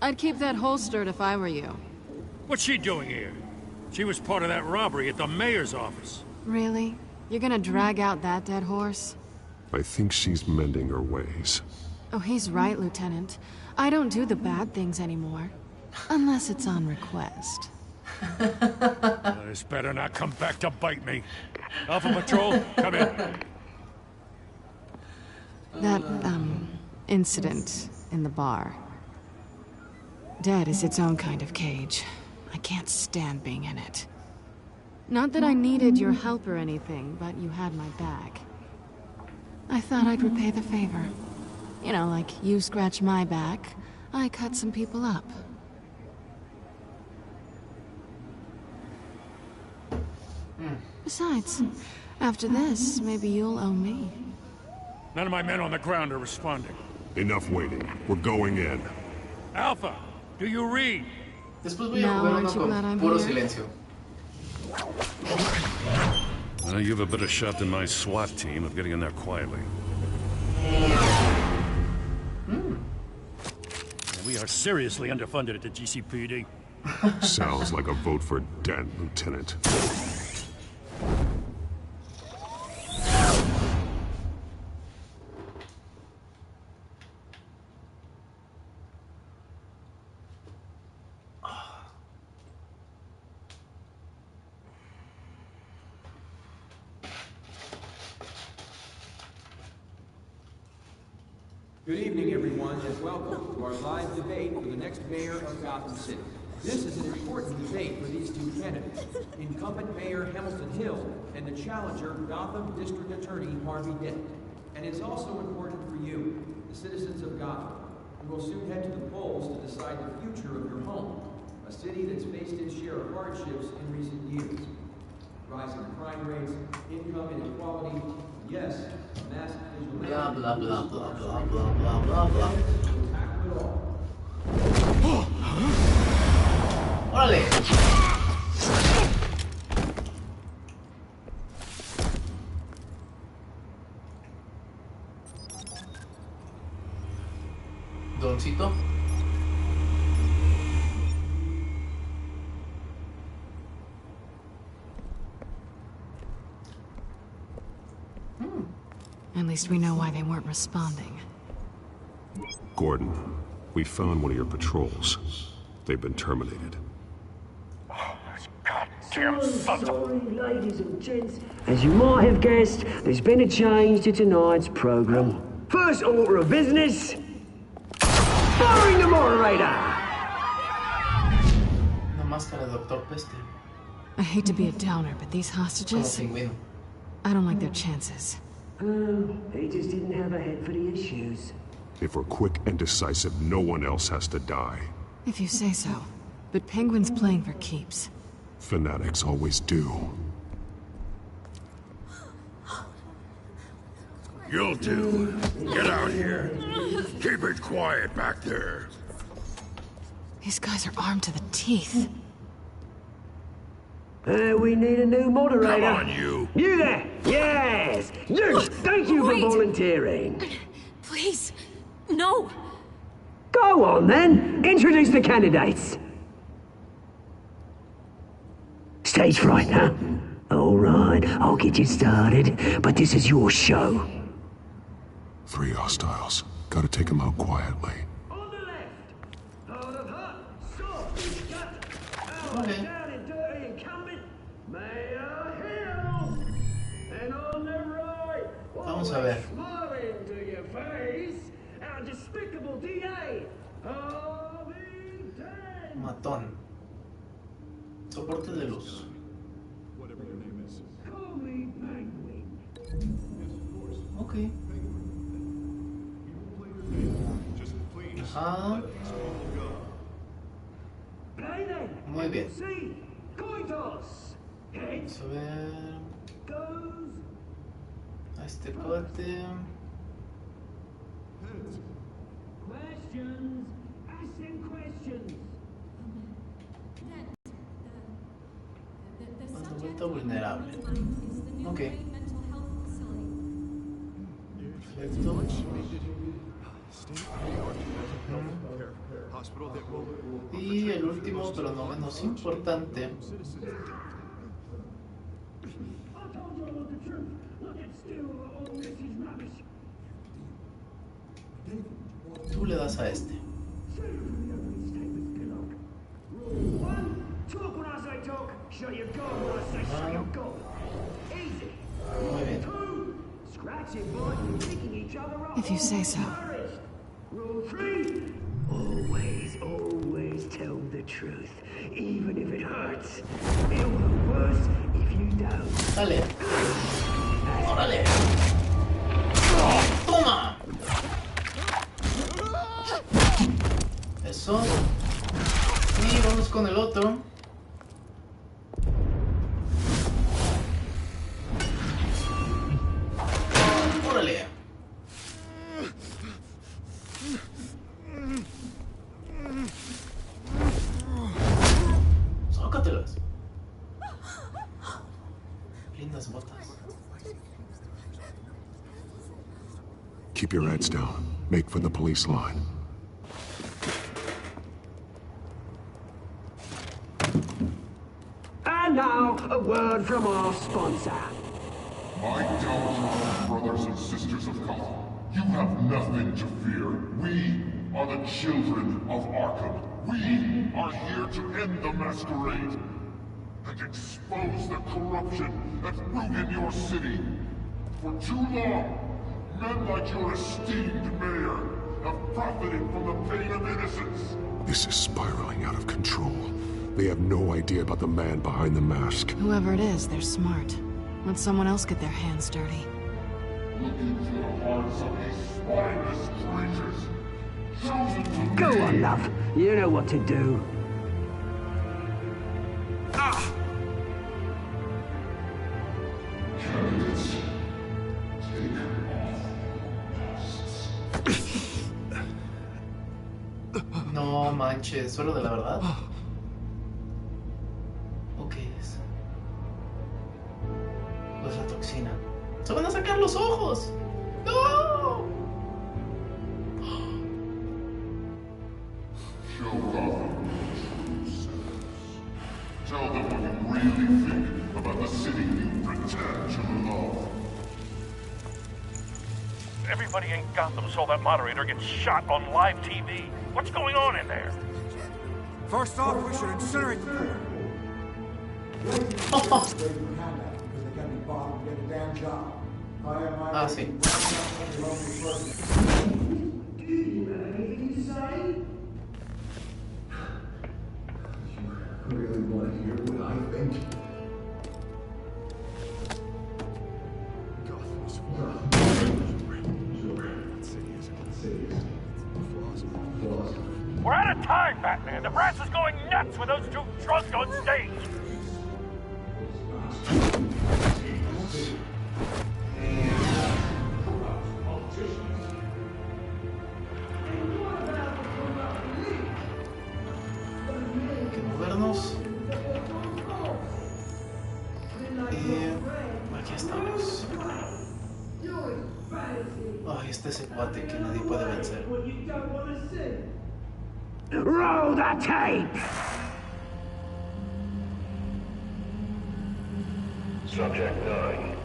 I'd keep that holstered if I were you. What's she doing here? She was part of that robbery at the mayor's office. Really? You're gonna drag out that dead horse? I think she's mending her ways. Oh, he's right, Lieutenant. I don't do the bad things anymore. Unless it's on request. This better not come back to bite me. Alpha Patrol, come in. That, incident in the bar. Dead is its own kind of cage. I can't stand being in it. Not that I needed your help or anything, but you had my back. I thought I'd repay the favor. You know, like you scratch my back, I cut some people up. Besides, after this, maybe you'll owe me. None of my men on the ground are responding. Enough waiting. We're going in. Alpha, do you read? Después voy a jugar uno con puro silencio. Well, you have a better shot than my SWAT team of getting in there quietly. We are seriously underfunded at the GCPD. Sounds like a vote for Dent, Lieutenant. Good evening, everyone, and welcome to our live debate for the next mayor of Gotham City. This is an important debate for these two candidates, incumbent Mayor Hamilton Hill and the challenger Gotham District Attorney Harvey Dent. And it's also important for you, the citizens of Gotham, who will soon head to the polls to decide the future of your home, a city that's faced its share of hardships in recent years. Rising crime rates, income inequality, yes, mass vigilante. Blah, blah, blah, blah, blah, blah, blah, blah, blah. ¡Órale! Doncito. At least we know why they weren't responding. Gordon, we found one of your patrols. They've been terminated. Sorry, ladies and gents. As you might have guessed, there's been a change to tonight's program. First order of business, firing the moderator. Una máscara de Doctor Peste. I hate to be a downer, but these hostages, I don't like their chances. He just didn't have a head for the issues. If we're quick and decisive, no one else has to die. If you say so. But Penguin's playing for keeps. Fanatics always do. You'll do. Get out here. Keep it quiet back there. These guys are armed to the teeth. We need a new moderator. Come on, you. You there! Yes! You! Thank you for volunteering. Please, no. Go on, then. Introduce the candidates. Stage fright, huh? All right, I'll get you started, but this is your show. 3 hostiles. Gotta take them out quietly. On the left, hard of heart, soft, gut, our down and dirty incumbent, Mayor Hill. And on the right, Vamos a ver. smiling to your face, our despicable DA, Harvey Dent. Matón. Soporte de luz. Ok. Ajá. Muy bien. Vamos a ver. A este cuate. Questions. Ask them questions. Vuelta vulnerable. Ok. Perfecto. Y el último, pero no menos importante. Tú le das a este. Talk when I say talk, show your God when I say show your God. Easy. Muy bien. Scratching, boy, picking each other up. If you say so. Rule 3. Always tell the truth, even if it hurts. It'll be worse if you don't. Dale. Órale. Toma. Eso. Y vamos con el otro. Órale. Sácatelas. Lindas botas. Keep your heads down. Make for the police line. And now, a word from our sponsor. My downtown brothers and sisters of Gotham, you have nothing to fear. We are the children of Arkham. We are here to end the masquerade and expose the corruption that ruined your city. For too long, men like your esteemed mayor have profited from the pain of innocence. This is spiraling out of control. They have no idea about the man behind the mask. Whoever it is, they're smart. Let someone else get their hands dirty. Look into the hearts of these spineless creatures. Chosen to Go lead. on, love. You know what to do. Candidates, take off. No manches, ¿solo de la verdad? ¿O qué es? ¿O es la toxina? ¡Se van a sacar los ojos! ¡No! Show Gotham tell them what you really think about the city you pretend to love. Everybody in Gotham saw that moderator get shot on live TV. What's going on in there? First off, we should incinerate the pool. Ah, sí. Really want to hear what I think? We're out of time, Batman. The brass is going nuts with those two drunks on stage. Hay que movernos. Y aquí estamos. Ay, está ese cuate que nadie puede vencer. Roll the tape! Subject 9.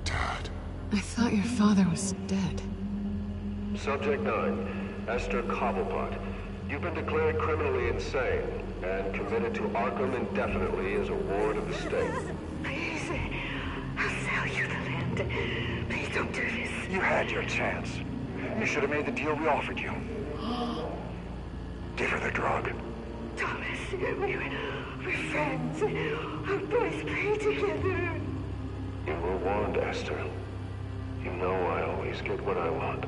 Dad. I thought your father was dead. Subject 9. Esther Cobblepot. You've been declared criminally insane and committed to Arkham indefinitely as a ward of the state. Please, I'll sell you the land. Please don't do this. You had your chance. You should have made the deal we offered you. Give her the drug. Thomas, we're friends. Our boys play together. You were warned, Esther. You know I always get what I want.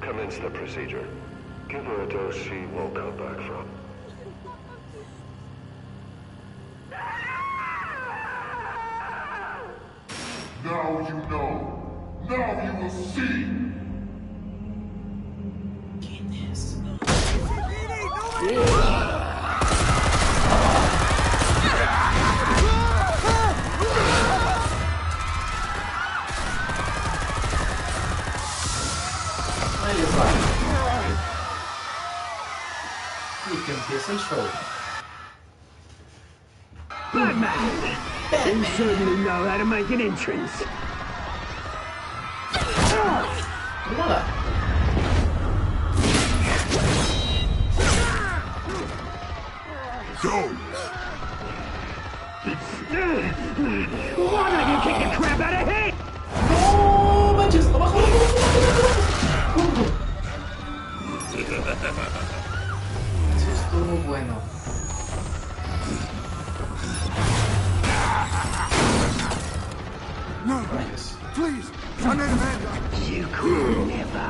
Commence the procedure. Give her a dose she won't come back from. Now you know. Now you will see. ¿Quién es? Ahí les va. Y que empiece el show. Batman! You certainly know how to make an entrance. Hola. Go! Why don't you kick the crap out of him? No manches, abajo, Eso estuvo bueno. No, please, I need a man. You could never.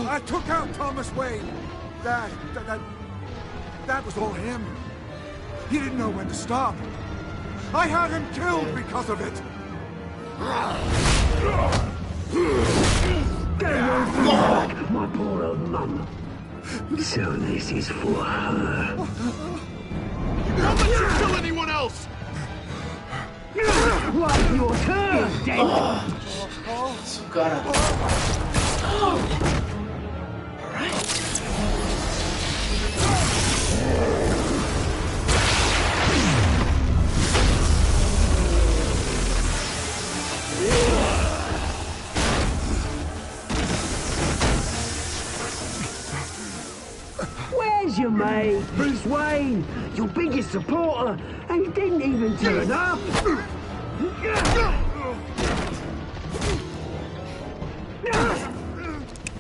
I took out Thomas Wayne. That was all him. He didn't know when to stop. I had him killed because of it. My poor old mum. So this is for her. Don't let you kill anyone else! What's your turn, Dad? Su cara. me, Bruce Wayne, your biggest supporter, and he didn't even turn up.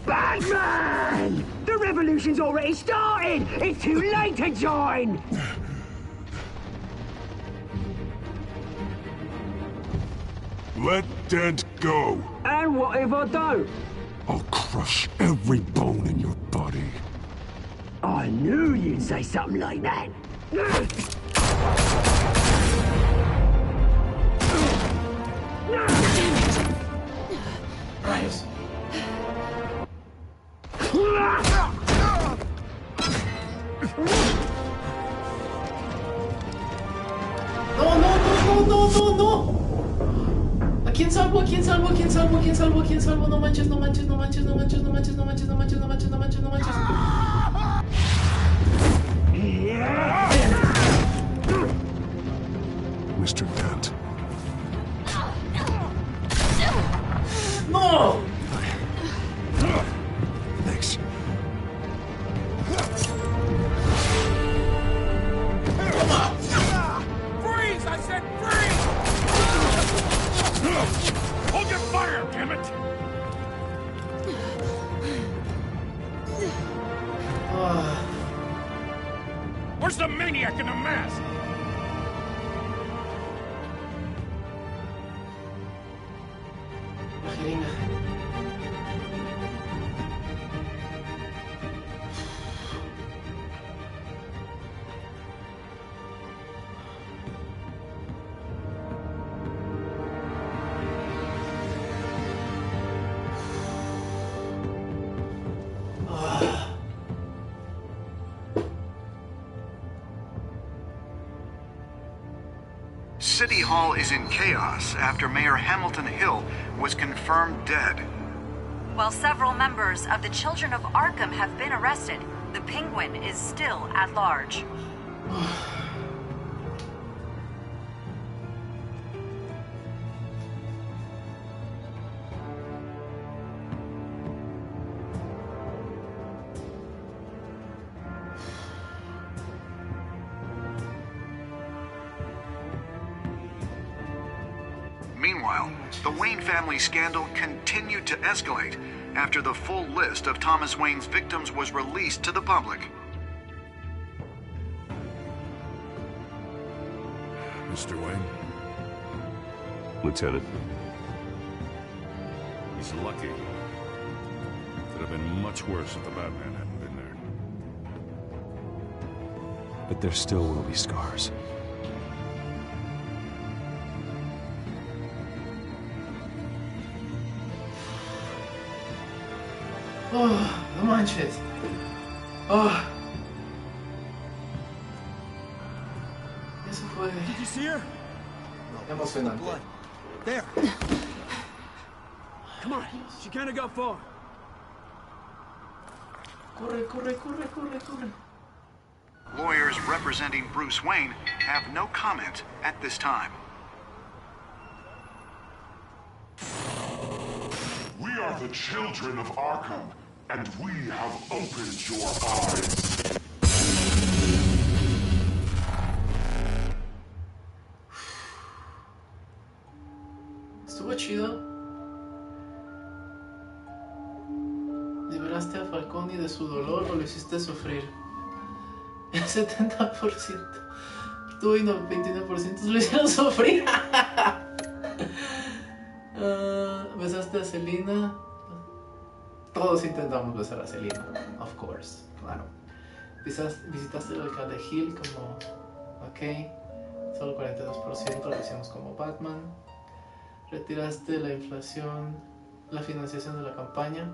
Batman! The revolution's already started! It's too late to join! Let Dent go. And what if I don't? I'll crush every bone in your body. I knew you'd say something like that. Rayos. No. ¿A quién salvo? No manches. Mr. Dent. No! Thanks. Freeze! I said freeze! Hold your fire, damn it! Where's the maniac in the mask? Angelina. City Hall is in chaos after Mayor Hamilton Hill was confirmed dead. While several members of the Children of Arkham have been arrested, the Penguin is still at large. Meanwhile, the Wayne family scandal continued to escalate after the full list of Thomas Wayne's victims was released to the public. Mr. Wayne? Lieutenant. He's lucky. Could have been much worse if the Batman hadn't been there. But there still will be scars. Oh, no manches. Oh. Eso fue. Did you see her? Emocionante. Blood. There. Come on. She can't have got far. Corre. Lawyers representing Bruce Wayne have no comment at this time. We are the children of Arkham, and we have opened your eyes. Estuvo chido. Liberaste a Falcone de su dolor o lo hiciste sufrir. El 70%. Tú y el 29% lo hicieron sufrir. Besaste a Selina. Todos intentamos besar a Selina, of course, claro. Visitaste el alcalde Hill como... Ok. Solo 42% lo hicimos como Batman. Retiraste la inflación, la financiación de la campaña.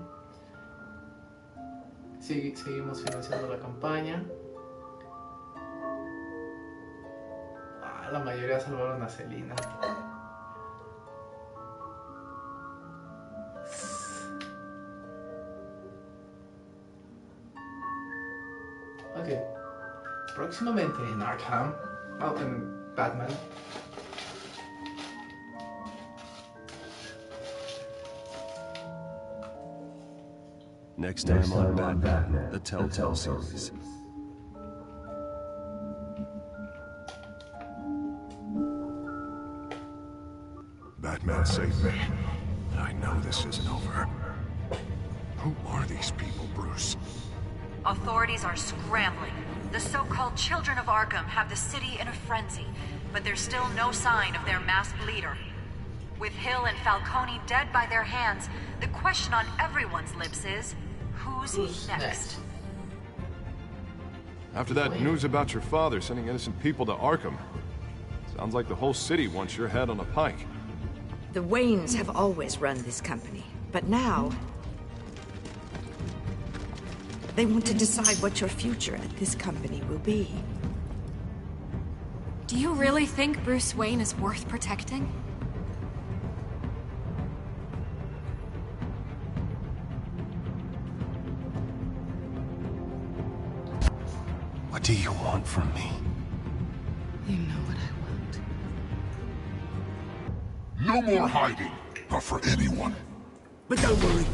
Seguimos financiando la campaña. La mayoría salvaron a Selina. Ok. Próximamente en Arkham, en Batman. Next time on Batman, the Telltale series. Batman saved me. I know this isn't over. Who are these people, Bruce? Authorities are scrambling. The so-called Children of Arkham have the city in a frenzy, but there's still no sign of their masked leader. With Hill and Falcone dead by their hands, the question on everyone's lips is, who's next? After that news about your father sending innocent people to Arkham, sounds like the whole city wants your head on a pike. The Waynes have always run this company, but now they want to decide what your future at this company will be. Do you really think Bruce Wayne is worth protecting? What do you want from me? You know what I want. No more hiding, not for anyone. But don't worry,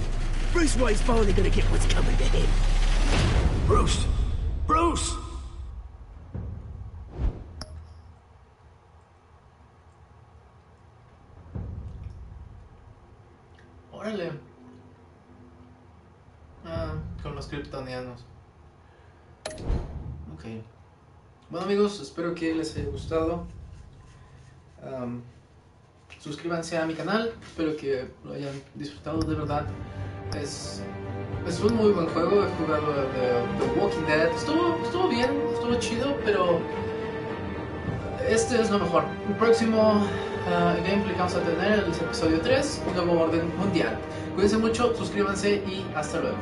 Bruce Wayne's finally gonna get what's coming to him. Bruce! Bruce! Órale. Con los kryptonianos. Ok. Bueno amigos, espero que les haya gustado. Suscríbanse a mi canal, espero que lo hayan disfrutado de verdad. Es un muy buen juego, he jugado The Walking Dead, estuvo bien, estuvo chido, pero este es lo mejor. El próximo gameplay que vamos a tener es el episodio 3, un nuevo orden mundial. Cuídense mucho, suscríbanse y hasta luego.